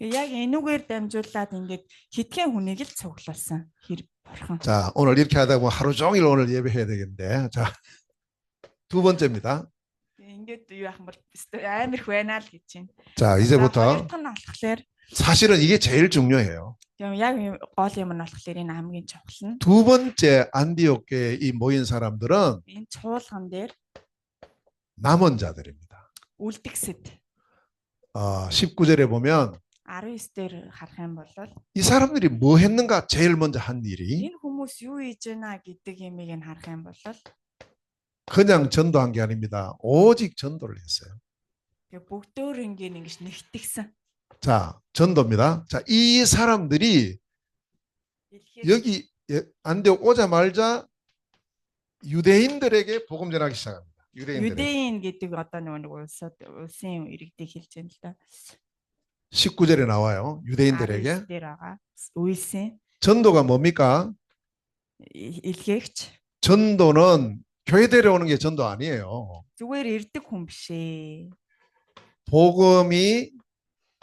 Тэгээ яг энүүгээр дамжуулаад ингээд хитгэн хүнийг л цуглуулсан хэрэг бурхан. 자, 오늘 이렇게 하다 보면 하루 종일 오늘 예배해야 되겠는데. 자, 두 번째입니다. Ингээд юу яах юм бол амар их байна л гэж байна. 자, Хоёр 이제부터 дахь нь болохоор 사실은 이게 제일 중요해요. яг гол юм нь болохоор энэ хамгийн чухал нь 두 번째 안디옥 교회에 이 모인 사람들은 энэ чуулган дээр 남은 자들입니다. үлдгэсэд 19절에 보면 19 дээр харах юм бол 이 사람들이 뭐 했는가 제일 먼저 한 일이 энэ хүмүүс юу хийж байна гэдэг юмыг нь харах юм бол 그냥 전도한 게 아닙니다. 오직 전도를 했어요. тэгээ бүгдөө ингээд ингэж нэгтгэсэн. 자, 전도입니다. 자, 이 사람들이 여기 안디옥 오자마자 유대인들에게 복음 전하기 시작합니다. 유대인들에게. Юдэ인 гэдэг одоо нэг улсын иргэдийг хэлж байна л да. 19절에 나와요. 유대인들에게. 19 дээр байгаа. Үйлсийн 전도가 뭡니까? илгээгч 전도는 교회 데려오는 게 전도 아니에요. зүгээр ирдэг хүн биш ээ. 복음이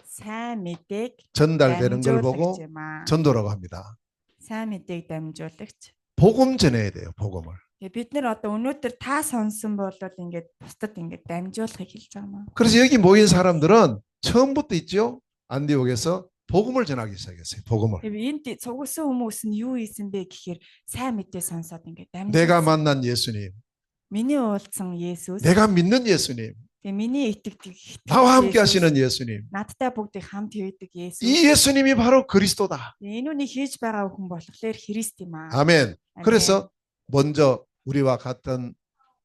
Сайн мэдээг 전달되는 걸 보고 дамжуулагч юм аа. 전도라고 합니다. Сайн мэдээг дамжуулагч. 복음 전해야 돼요. 복음을. Тэгээ бид нар одоо өнөөдөр та сонсон бол ингээд бусдад ингээд дамжуулахыг хэлж байгаа маа. 그래서 여기 모인 사람들은 처음부터 있죠. 안디옥에서 복음을 전하기 시작했어요. 복음을. Тэгээ энд цугулсан хүмүүс нь юу хийсэн бэ гэхээр сайн мэдээ сонсоод ингээд 내가 дамжуулсан. 만난 예수님, Миний уулзсан Есүс. 내가 믿는 예수님, Тэгээ миний итгэдэг 나와 함께 하시는 예수님. надтай бүгдийг хамт хийдэг Есүс. 이 예수님이 바로 그리스도다. Энэ үнийг хийж байгаа хүн болохоор Христ юм аа. 아멘. 아멘. 그래서 먼저 우리와 같은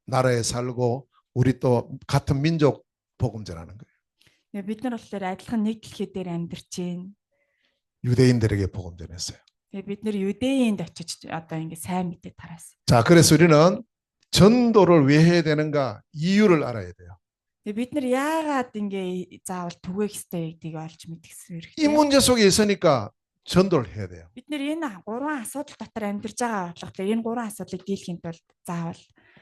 나라에 살고 우리 또 같은 민족 복음 전하는 거예요. Тэгээ бид нар болохоор адилхан нэг дэлхий дээр амьдарч байна. 유대인들에게 복음 전했어요. Тэгээ бид нар Юдэйнд очиж одоо ингээд сайн мэдээ тараасан. 자, 그래서 우리는 전도를 왜 해야 되는가 이유를 알아야 돼요. Тэгээ бид нар яагаад ингээ заавал түгээх ёстой гэдгийг олж мэдгэсэн 이 хэрэгтэй. 문제 속에 있으니까 전도를 해야 돼요. Бид нэр энэ гурван асуудал дотор амьдарч байгаа бодлоготой энэ гурван асуудлыг дийлэхийн тулд заавал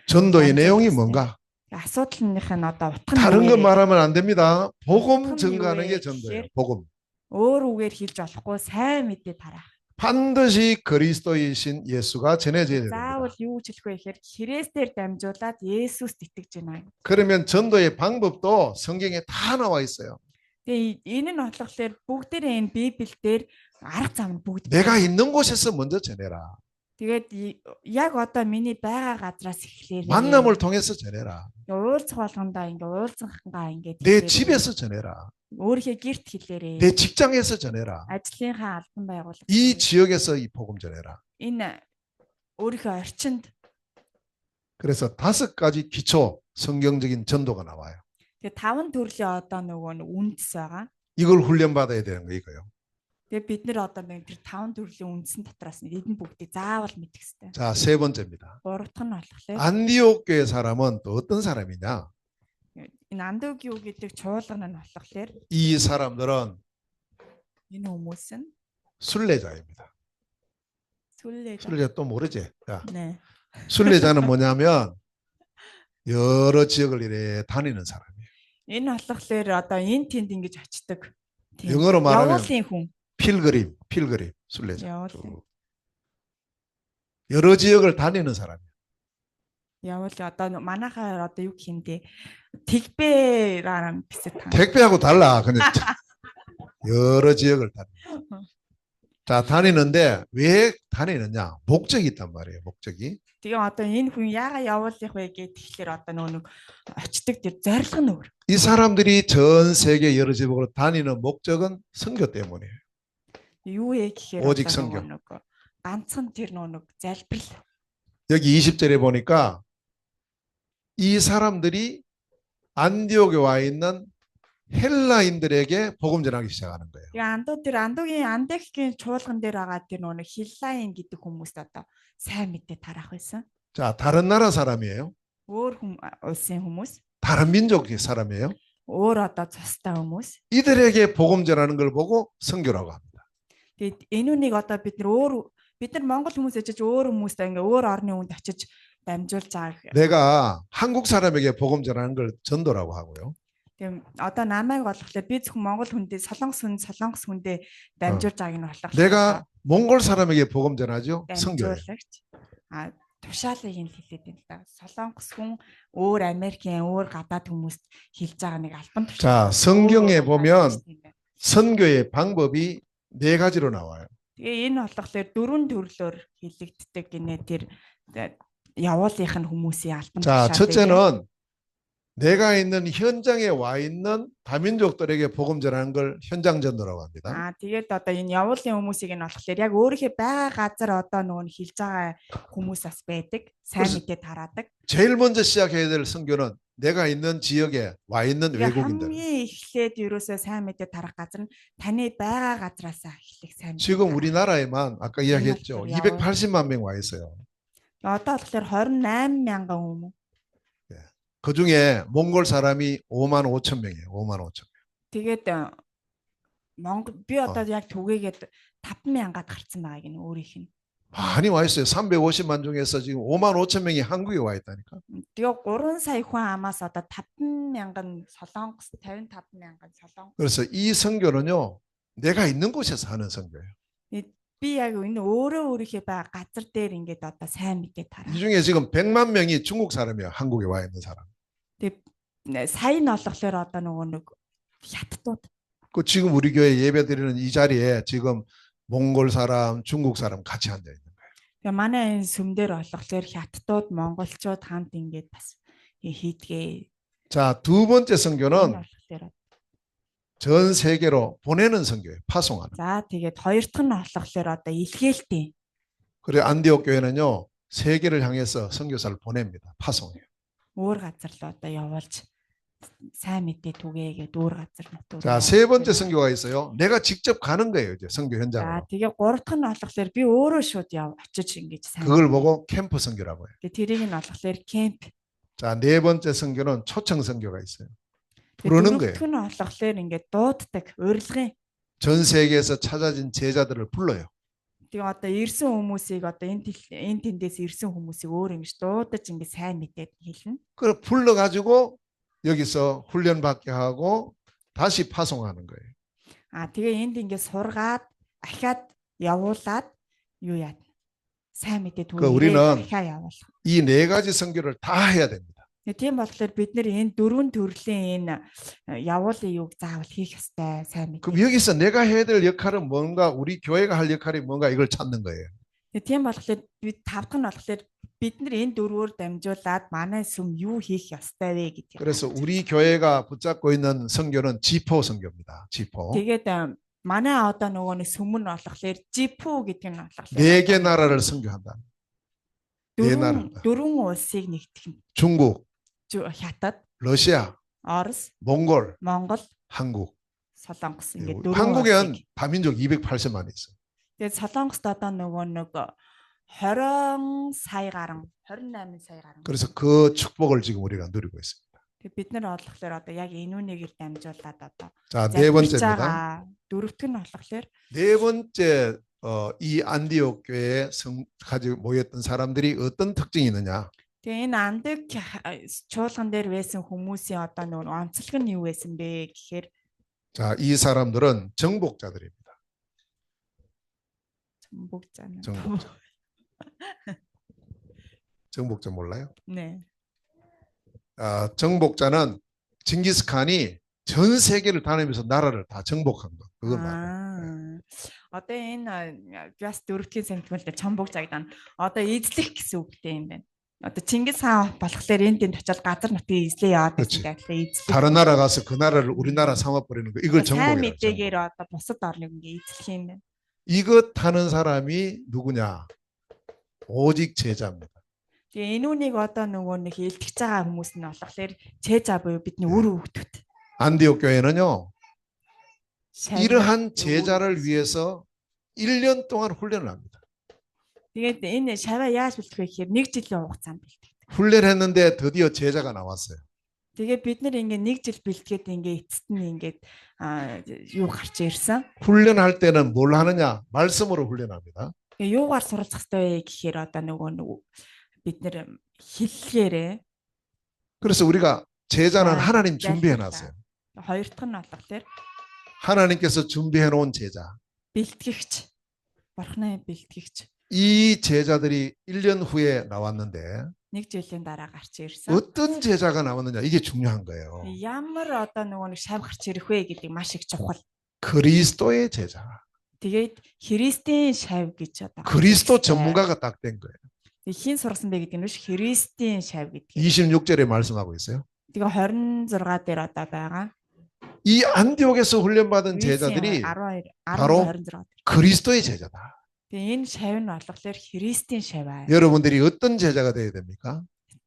전도의 내용이 뭔가? асуудлынх нь одоо утга нь 다른 거 юу вэ? 말하면 안 됩니다. 복음 복음 전가하는 게 이후에 전도예요. 기회? 복음. Өөр үгээр хэлж болохгүй сайн мэдээ тарах. 반드시 그리스도이신 예수가 전해져야 Заавал 됩니다. юу ч хэлэх вэ гэхээр Христээр дамжуулаад Есүст итгэж байна. 그러면 전도의 방법도 성경에 다 나와 있어요. Тэгээ энэ нь болохоор бүгдээрээ энэ Библиэлд арга зам нь бүгд 내가 있는 곳에서 먼저 전해라. тэгээд яг одоо миний байгаа газраас эхлэе. 만남을 통해서 전해라. уулзах болгондоо ингээ уулзахгаа ингээ 내 집에서 전해라. өөрийнхөө гэрт хэлээрээ. 내 직장에서 전해라. ажлынхаа албан байгууллага. 이 지역에서 이 복음 전해라. Энэ өөрийнхөө орчинд 그래서 5가지 기초 성경적인 전도가 나와요. тэгээ 5 төрлийн одоо нөгөө үндэс байгаа. 이걸 훈련받아야 되는 거 이거요. Тэгээ бид нэр одоо нэг тэр 5 төрлийн үндсэн дотроос эдэн бүгдийг заавал мэдэх хэрэгтэй. 자, 세 번째입니다. Гурав дахь нь болохоор 안디옥 교회 사람은 또 어떤 사람이냐? энэ Андогио гэдэг чуулган нь болохоор 이 사람들은 энэ хүмүүс нь 순례자입니다. сүлээд 순례자 또 모르지? 자, нэ. 순례자는 뭐냐면 여러 지역을 이래 다니는 사람이에요. Энэ болохоор одоо энэ тэнд ингэж очдөг. 영어로 말하면 явуулын хүн. 필그림, 순례자. явуулын. 여러 지역을 다니는 사람이에요. Явуул одоо манайхаар одоо юу гэх юм бэ? Тэгбэраар гэсэн тань. 택배하고 달라. 근데 여러 지역을 다니는. 자, 다니는데 왜 다니느냐? 목적이 있단 말이에요. 목적이. Тэгээ одоо энэ хүн яагаад явуулах вэ гэхээр одоо нэг очдөг тэр зорилго нь өөр. 이 사람들이 전 세계 여러 지역으로 다니는 목적은 선교 때문이에요. Юу вэ гэхээр 오직 одоо 선교. нэг ганцхан тэр нэг залбирал. 여기 20절에 보니까 이 사람들이 안디옥에 와 있는 헬라인들에게 복음 전하기 시작하는 거예요. Тэгээ андуугийн андекгийн чуулган дээр байгаа тэр нэг хиллайн гэдэг хүмүүст одоо сайн мэдээ тарах байсан. 자, 다른 나라 사람이에요. Өөр улсын хүмүүс, 다른 민족의 사람이에요. өөр одоо цустай хүмүүс. 이들에게 복음 전하는 걸 보고 선교라고 합니다. Тэгээд энэ үнийг одоо бид нар Монгол хүмүүс очиж өөр хүмүүстэй ингээ өөр орны хүнд очиж дамжуулж байгаа. 내가 한국 사람에게 복음 전하는 걸 전도라고 하고요. Тийм одоо намайг болохоор би зөвхөн Монгол хүндээ солонгос хүндээ дамжуулж байгааг нь болохоор 내가 몽골 사람에게 복음 전하죠. 선교예요. дамжуулагч тушаалыг нь хэлээд байна л да. Солонгос хүн өөр Америкийн өөр гадаад хүмүүст хэлж байгаа нэг албан тушаал. 자, 성경에 보면 선교의 방법이 네 가지로 나와요. Тэгээ энэ болохоор 4 төрлөөр хэлэгддэг гинэ тэр явуулынх нь хүмүүсийн албан 자, тушаал. 첫째는 내가 있는 현장에 와 있는 다민족들에게 복음 전하는 걸 현장 전도라고 합니다. Тэгээд одоо энэ явуулын хүмүүсийг нь болохоор яг өөрийнхөө байгаа газар одоо нөгөө хэлж байгаа хүмүүс бас байдаг. Сайн мэдээ тараадаг. 제일 먼저 시작해야 될 선교는 내가 있는 지역에 와 있는 외국인들. хамгийн эхлээд ерөөсөө сайн мэдээ тарах газар нь таны байгаа газараасаа эхлэх сайн мэдээ. 지금 우리나라에만 아까 이야기했죠. 280만 명 와 있어요. Одоо болохоор 28 мянган хүмүүс. 그 중에 몽골 사람이 5만 5천 명이에요. 5만 5천 명. Тэгээд Монгол би одоо яг түгээгээд 50000-аад гарсан байгааг нь өөрийнх нь. 많이 와 있어요. 350만 중에서 지금 5만 5천 명이 한국에 와 있다니까. Тэгээ 3 сая хүн амаас одоо 50000 солонгос 55000 солонгос. 그래서 이 선교는요. 내가 있는 곳에서 하는 선교예요. Би яг энэ өөрөө өөрийнхөө байгаа газар дээр ингээд одоо сайн мэдээ тараа. 이 중에 지금 100만 명이 중국 사람이야. 한국에 와 있는 사람. Тэгээ сайн нь болохоор одоо нөгөө нэг хятадууд. 그 지금 우리 교회 예배드리는 이 자리에 지금 몽골 사람, 중국 사람 같이 앉아 있는 거예요. Тэгээ манай энэ сүмдэр болохоор хятадууд, монголчууд хамт ингээд бас хийдгээ. 자, 두 번째 선교는 болохоор 전 세계로 보내는 선교예요. 파송하는. за тэгээд хоёр дахь нь болохоор одоо илгээлтийн. 그래 안디옥 교회는요. 세계를 향해서 선교사를 보냅니다. 파송해요. Өөр газар л одоо явуулж сайн мэдээ түгээгээд өөр газар нутгаар. 자, 세 번째 선교가 있어요. 내가 직접 가는 거예요. 이제 선교 За 현장으로. тэгээ гурав дахь нь болохоор би өөрөө шууд очиж ингэж сайн. 그걸 보고 캠프 선교라고 해요. Тэгээ тэрийг нь болохоор кемп. 자, 네 번째 선교는 초청 선교가 있어요. Тэгээ 부르는 дөрөв 거예요. дахь нь болохоор ингээд дууддаг, урилгын. 전 세계에서 찾아진 제자들을 불러요. Тэгээ одоо ирсэн хүмүүсийг одоо энэ тэндээс ирсэн хүмүүсийг өөр ингэж дуудаж ингэ сайн мэдээд хэлнэ. 그걸 불러가지고 여기서 훈련받게 하고 다시 파송하는 거예요. Тэгээ энд ингэ сургаад ахаад явуулаад юу яа. Сайн мэдээд 우리는 дахиад явуулах. 이 네 가지 선교를 다 해야 됩니다. Тийм болохоор бид нэр энэ дөрвөн төрлийн энэ явуулын юг заавал хийх ёстой сайн мэдээ. 그럼 여기서 내가 해야 될 역할은 뭔가, 우리 교회가 할 역할이 뭔가, 이걸 찾는 거예요. Тийм болохоор бид тавдах нь болохоор бид нар энэ дөрвөөр дамжуулаад манай сүм юу хийх ёстой вэ гэдгийг. 그래서 우리 교회가 붙잡고 있는 선교는 지포 선교입니다. 지포. Тэгээд манай одоо нөгөө нэг сүм нь болохоор жипу гэдэг нь болохоор 네 개 나라를 선교한다. 네 나라. дөрвөн улсыг нэгтгэх. 중국, Хятад, 러시아, Орос, 몽골, Монгол, 한국. Солонгос ингээд дөрвөн 한국엔 улсыг. 다민족 280만 있어요. Тэгээд Солонгост одоо нөгөө нэг 20 сая гарan 28 сая гарan. 그래서 그 축복을 지금 우리가 누리고 있습니다. Тэгээд бид нар болохоор одоо яг энүүнийгээр дамжуулаад одоо 자, 네 번째입니다. дөрөвт нь болохоор 네 번째 이 안디옥 교회에 가지고 모였던 사람들이 어떤 특징이 있느냐? тэгээ энэ андыг чуулган дээр байсан хүмүүсийн одоо нөгөө онцлог нь юу байсан бэ гэхээр 자, 이 사람들은 정복자들입니다. 정복자. 정복자 몰라요? 네. 정복자는 징기스칸이 전 세계를 다니면서 나라를 다 정복한 거. 그걸 말해요. Одоо энэ бас дөрөвдүгээр сентимент чамбогч агдана. Одоо эзлэх гэсэн үгтэй юм байна. Одоо Чингис хаан болохоор энэ тэнд очиод газар нутгийг эзлээ яваад байсан гэдэг эзлэх. 다른 나라 가서 그 나라를 우리나라 삼아 버리는 거. 이걸 сайн 정복이라고. мэдээгээр одоо бусад орныг ингээ эзлэх юм байна. 이것 하는 사람이 누구냐? 오직 제자입니다. Тэгээ энүүнийг одоо нөгөө нэг илтгэж байгаа хүмүүс нь болохоор 제자 буюу бидний үр хүүхдүүд. 안디옥 교회는요. 이러한 제자를 위해서 1년 동안 훈련을 합니다. Тэгээд энэ шаваа яаж бэлтгэх вэ гэхээр 1 жилийн хугацаанд бэлтгэдэг. 훈련했는데 드디어 제자가 나왔어요. Тэгээ бид нар ингээ 1 жил бэлтгээд ингээ эцэст нь ингээ юу гарч ирсэн. 훈련할 때는 뭘 하느냐? 말씀으로 훈련합니다. Тэгээ юугаар суралцах ёстой вэ гэхээр одоо нөгөө бид нар хэллэгээрээ. 그래서 우리가 제자는 하나님 준비해 놨어요. хоёр дахь нь болохоор 하나님께서 준비해 놓은 제자. бэлтгэгч. Бурхны бэлтгэгч. 이 제자들이 1년 후에 나왔는데 1 жилийн дараа гарч ирсэн. 어떤 제자가 나왔느냐? 이게 중요한 거예요. Ямар одоо нөгөө нэг шав гарч ирэх вэ гэдэг маш их чухал. 그리스도의 제자. Тэгээд Христийн шав гэж одоо 그리스도 전문가가 딱 된 거예요. хин сурсан бэ гэдэг нь биш Христийн шав гэдэг. 26절에 말씀하고 있어요. Тэгээ 26 дээр одоо байгаа. 이 안디옥에서 훈련받은 제자들이 12 바로 26. 그리스도의 제자다. Тэгээ энэ шав нь болохоор Христийн шав аа. 여러분들이 어떤 제자가 되어야 됩니까?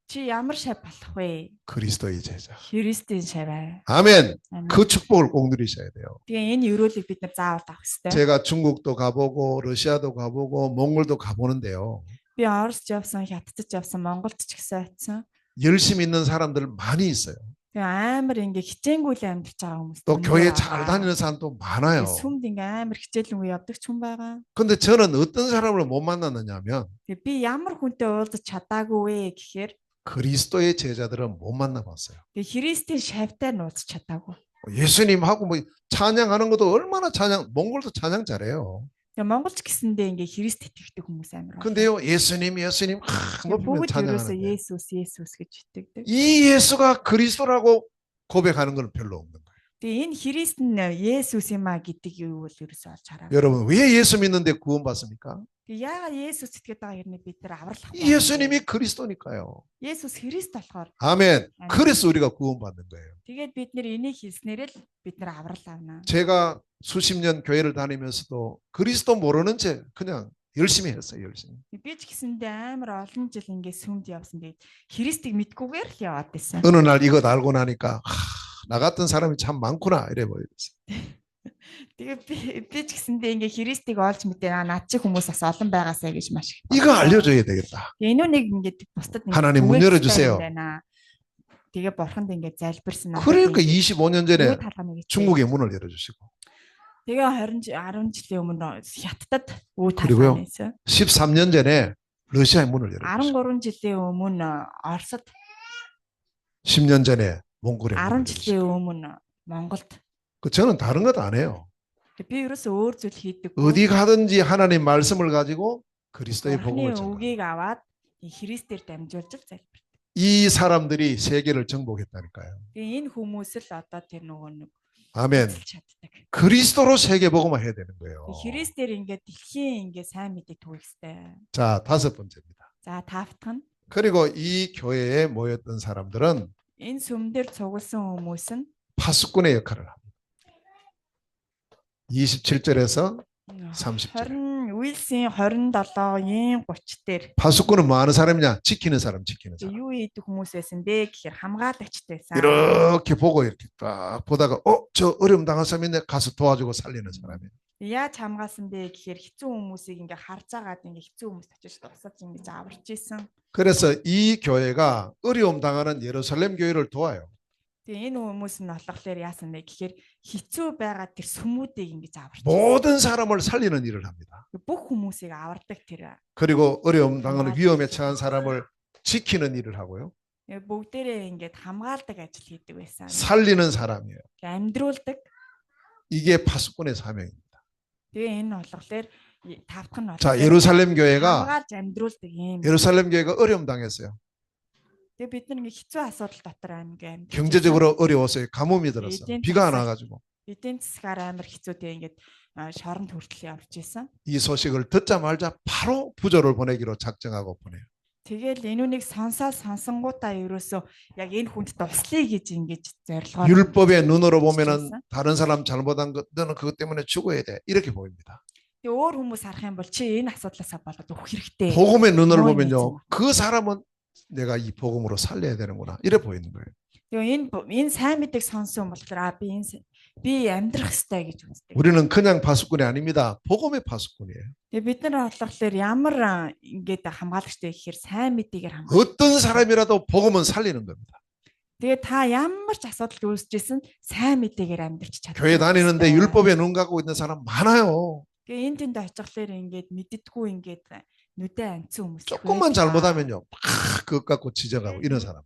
Чи ямар шав болох вэ? 그리스도의 제자. Христийн шав аа. 아멘. 그 축복을 꼭 누리셔야 돼요. Тэгээ энэ өрөөлийг бид нар заавал авах хэрэгтэй. 제가 중국도 가보고 러시아도 가보고 몽골도 가보는데요. Би Оросд явсан, Хятадд явсан, Монголд ч гэсэн очсон. 열심히 있는 사람들 많이 있어요. Тэгээ амар ингээ хичээнгүйл амьдарч байгаа хүмүүс. 또 교회 잘 다니는 사람도 많아요. сүмд ингээ амар хичээлэнгүй явдаг ч хүн байгаа. 근데 저는 어떤 사람을 못 만났느냐면 Тэгээ би ямар хүнтэй уулзах чадаагүй вэ гэхээр 그리스도의 제자들은 못 만나봤어요. тэгээ Христийн шавтай нууц чадаагүй. 예수님하고 뭐 찬양하는 것도 얼마나 몽골도 찬양 잘해요. Тэгээ монголч гэсэндээ ингээ Христ итгэдэг хүмүүс амар. 근데요 예수님 높이면 бүгд 찬양하는데 Есүс гэж итгэдэг. 이 예수가 그리스도라고 고백하는 건 별로 없는 거예요. Тэгээ энэ Христ нь Есүс юм а гэдэг юу бол ерөөсөө олж хараа. 여러분 왜 예수 믿는데 구원받습니까? Тэгээ яагаад Есүс итгээд байгаа хэрнээ бид нар авралах вэ? 예수님이 그리스도니까요. Есүс Христ болохоор. 아멘. 그래서 우리가 구원받는 거예요. Тэгээд бид нар энийг хэлснээр л бид нар аврал авна. 제가 수십 년 교회를 다니면서도 그리스도 모르는 채 그냥 열심히 했어요. 열심히. Би ч гэсэндээ амар олон жил ингээ сүмд явсан. Тэгээд Христийг мэдгүйгээр л яваад байсан. 어느 날 이것 알고 나니까 나 같은 사람이 참 많구나 이래 보였어요. Тэгээ би ч гэсэндээ ингээ Христийг олж мэдээ над чих хүмүүс бас олон байгаасаа гэж маш их. 이거 알려줘야 되겠다. Энэ нэг ингээ бусдад 하나님 문 열어주세요. Тэгээ бурханд ингээ залбирсан. 그러니까 25년 전에 중국에 문을 열어주시고. Тэгээ 10 жилийн өмнө Хятадд үе 그리고요. талаанаас 13년 전에 러시아의 문을 열었어요. 13 жилийн өмнө Оросд 10년 전에 몽골의 10 문을 жилийн 열었어요. өмнө Монголд. 저는 다른 것 안 해요. Би ерөөсөө өөр зүйл хийдэггүй. 어디 가든지 하나님 말씀을 가지고 그리스도의 복음을 Бурхны 전하고 үгийг аваад Христээр дамжуулж залбирдаг. 이 사람들이 세계를 정복했다니까요. Тэгээ энэ хүмүүс л одоо тэр нөгөө нэг 아멘. эзэлж чаддаг. 그리스도로 세계 복음화 해야 되는 거예요. Христээр ингээд дэлхийн ингээд сайн мэдээ түгэх хэрэгтэй. 자, 다섯 번째입니다. За таавтах нь 그리고 이 교회에 모였던 사람들은 энэ сүмдэр цугласан хүмүүс нь 파수꾼의 역할을 합니다. 27절에서 30절. Үйлсийн 27-ийн 30 дээр 파수꾼은 뭐 하는 사람이냐? 지키는 사람, 지키는 사람. юу ийдэг хүмүүс байсан бэ гэхээр хамгаалагчтай байсан. 이렇게 보고 이렇게 딱 보다가 저 어려움 당한 사람이 있네 가서 도와주고 살리는 사람이에요. Яаж хамгаалсан бэ гэхээр хэцүү хүмүүсийг ингээ харж агаад ингээ хэцүү хүмүүст очиж тусаж ингээ аварч исэн. 그래서 이 교회가 어려움 당하는 예루살렘 교회를 도와요. Тэгээ энэ хүмүүс нь болохоор яасан бэ гэхээр хэцүү байгаа тэр сүмүүдийг ингээ аварч. 모든 사람을 살리는 일을 합니다. Бүх хүмүүсийг авардаг тэр. 그리고 어려움 당하는 위험에 처한 사람을 지키는 일을 하고요. Бүгдээрээ ингээ хамгаалдаг ажил хийдэг байсан. 살리는 사람이에요. Амьдруулдаг. 이게 파수꾼의 사명입니다. Тэгээ энэ болохоор тавтах нь 자, 예루살렘 교회가 хамгаалж амьдруулдаг юм. 예루살렘 교회가 어려움 당했어요. Тэгээ бид нар ингээ хэцүү асуудал дотор ингээ 경제적으로 어려웠어요. 가뭄이 들었어. 비가 안 와가지고. эдийн засгаар амар хэцүүтэй ингээд шоронд хүртэл явж исэн. 이 소식을 듣자마자 바로 부조를 보내기로 작정하고 보내요. Тэгэл энүүнийг сонсонгуудаа ерөөсөө яг энэ хүнд туслая гэж ингэж зорилгоор 율법의 눈으로 보면은 다른 사람 잘못한 것 너는 그것 때문에 죽어야 돼. 이렇게 보입니다. Тэгээ өөр хүмүүс харах юм бол чи энэ асуудлаасаа болоод өгөх хэрэгтэй. 복음의 눈으로 보면요. 그 사람은 내가 이 복음으로 살려야 되는구나. 이래 보이는 거예요. Тэгээ энэ сайн мэдээг сонсон болохоор би амьдрах хэрэгтэй гэж үздэг. 우리는 그냥 파수꾼이 아닙니다. 복음의 파수꾼이에요. Тэгээ бид нар болохоор ямар ингээд хамгаалагчтай гэхээр сайн мэдээгээр хамгаалж. 어떤 사람이라도 복음은 살리는 겁니다. Тэгээ та ямар ч асуудал үүсчихсэн сайн мэдээгээр амьдрч чаддаг. 교회 다니는데 율법에 눈 감고 있는 사람 많아요. Тэгээ энэ тэнд очихлоор ингээд мэддэггүй ингээд нүдэ анцсан хүмүүс. 조금만 잘못하면요. 막 그것 갖고 지적하고 이런 사람들.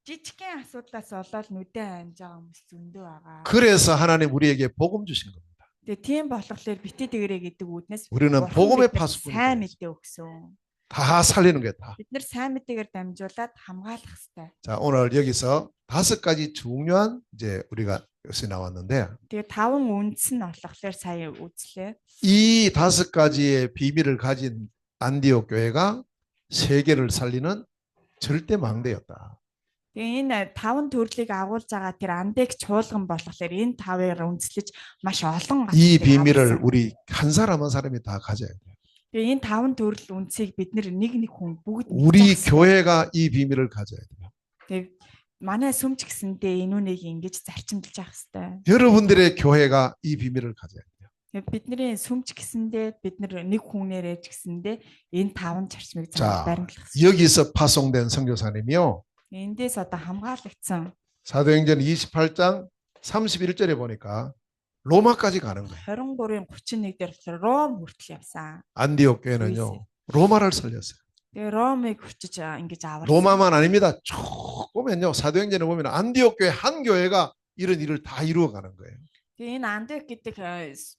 жижигхэн асуудлаас болоод нүдэ амж байгаа хүмүүс зөндөө байгаа. 그래서 하나님 우리에게 복음 주신 겁니다. Тэгээ тийм болохоор битээ дэгэрээ гэдэг үднээс 우리는 복음의 파수꾼이 сайн мэдээ өгсөн. 다 살리는 게 다. бид нар сайн мэдээгээр дамжуулаад хамгаалах хэрэгтэй. 자, 오늘 여기서 5가지 중요한 이제 우리가 여기 나왔는데 Тэгээ 5 үндэс нь болохоор сая үзлээ. 이 5가지의 비밀을 가진 안디옥 교회가 세계를 살리는 절대 망대였다. Тэгээ энэ 5 төрлийг агуулж байгаа тэр андек чуулган болохоор энэ 5-аар үндэслэж маш олон 이 비밀을 우리 한 사람 한 사람이 다 가져야 돼요. Тэгээ энэ 5 төрөл үндсийг бид нэг хүн бүгд 우리 교회가 이 비밀을 가져야 돼요. Тэгээ манай сүмч гэсэндээ энүүнийг ингэж зарчимдалж явах хэрэгтэй. 여러분들의 교회가 이 비밀을 가져야 돼요. Тэгээ бидний сүмч гэсэндээ бид нэг хүнээр ээж гэсэндээ энэ 5 зарчмыг 자, баримтлах хэрэгтэй. 여기서 파송된 선교사님이요. Эндээс одоо хамгаалагдсан 사도행전 28장 31절에 보니까 로마까지 가는 거예요. 23-ын 31 дээр Ром хүртэл явсан. 안디옥 교회는요. 로마를 살렸어요. Тэгээ Ромыг хүрчиж ингэж аварсан. 로마만 아닙니다. 쭉 보면요. 사도행전에 보면 안디옥 교회 한 교회가 이런 일을 다 이루어 가는 거예요. Тэгээ энэ Андек гэдэг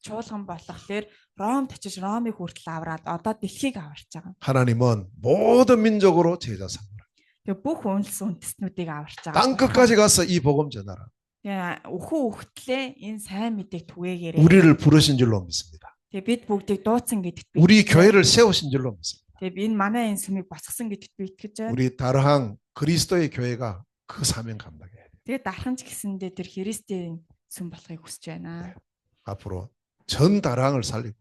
чуулган болохоор Ромд очиж Ромыг хүртэл аваад одоо дэлхийг аварч байгаа. 하나님은 모든 민족으로 제자 삼으라. Тэгээ бүх үндэс үндэстнүүдийг аварч байгаа. 땅 끝까지 가서 이 복음 전하라. Тэгээ өхөө өгтлээ энэ сайн мэдээг түгээгээрэй. 우리를 부르신 줄로 믿습니다. Тэгээ бид бүгдийг дуудсан гэдэгт би. 우리 교회를 세우신 줄로 믿습니다. Тэгээ энэ манай энэ сүмийг босгосон гэдэгт би итгэж байна. 우리 다르항 그리스도의 교회가 그 사명 감당해야 돼요. Тэгээ дарханч гэсэндээ тэр Христийн сүм болохыг хүсэж байна. 앞으로 전 다르항을 살리고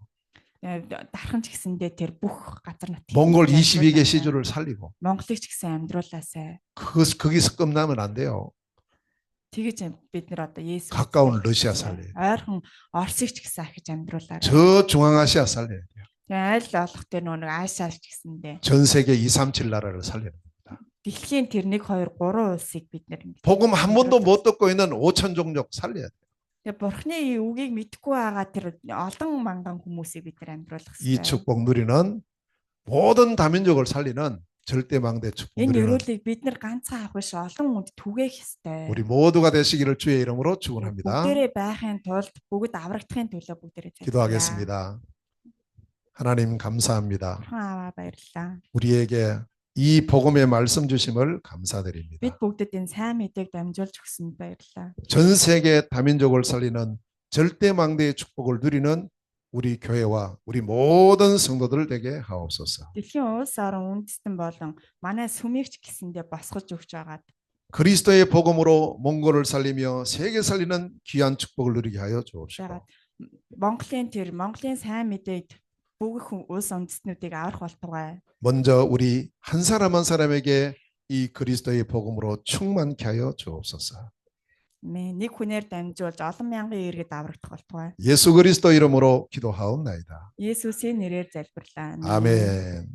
дарханч гэсэндээ тэр бүх газар нутгийг 몽골 22개 시주를 살리고 Монголыг ч гэсэн амьдруулаасай. 거기서 끝나면 안 돼요. Тэгэж бид нар одоо Есүс 가까운 러시아 살려요. ойрхон Оросыг ч гэсэн ахиж амьдруулаарай. 저 중앙아시아 살려야 돼요. Айл олох тэр нэг Ашаа ч гэсэндээ 전 세계 2, 3, 7 나라를 살려야 됩니다. дэлхийн тэр 1, 2, 3 улсыг бид нар 복음 한 번도 못 듣고 있는 5천 종족 살려야 돼요. Тэгээ Бурхны үгийг мэдгүй байгаа тэр олон манган хүмүүсийг бид нар амьдруулах 이 хэрэгтэй. 축복 누리는 모든 다민족을 살리는 절대망대 축복 Энэ 누리는 өрөөлийг бид нар ганцхан авах биш олон хүнд түгээх ёстой. 우리 모두가 되시기를 주의 이름으로 축원합니다. Бүгдээрээ байхын тулд бүгд аврагдахын төлөө бүгдээрээ залбирая. 기도하겠습니다. 하나님 감사합니다. Бурхан аваа баярлалаа. 우리에게 이 복음의 말씀 주심을 감사드립니다. Бид бүгдэд энэ сайн мэдээг дамжуулж өгсөнд баярлалаа. 전 세계 다민족을 살리는 절대망대의 축복을 누리는 우리 교회와 우리 모든 성도들 되게 하옵소서. Дэлхийн улс орон үндэстэн болон манай сүмэгч гэсэндээ босгож өгч байгаад 그리스도의 복음으로 몽골을 살리며 세계 살리는 귀한 축복을 누리게 하여 주옵시고. байгаад Монголын сайн мэдээг бүгд улс үндэстнүүдийг аврах болтугай. 먼저 우리 한 사람 한 사람에게 이 그리스도의 복음으로 충만케 하여 주옵소서. Нэг хүнээр дамжуулж олон мянган иргэд аврагдах болтугай. 예수 그리스도 이름으로 기도하옵나이다. Есүсийн нэрээр залбирлаа. 아멘.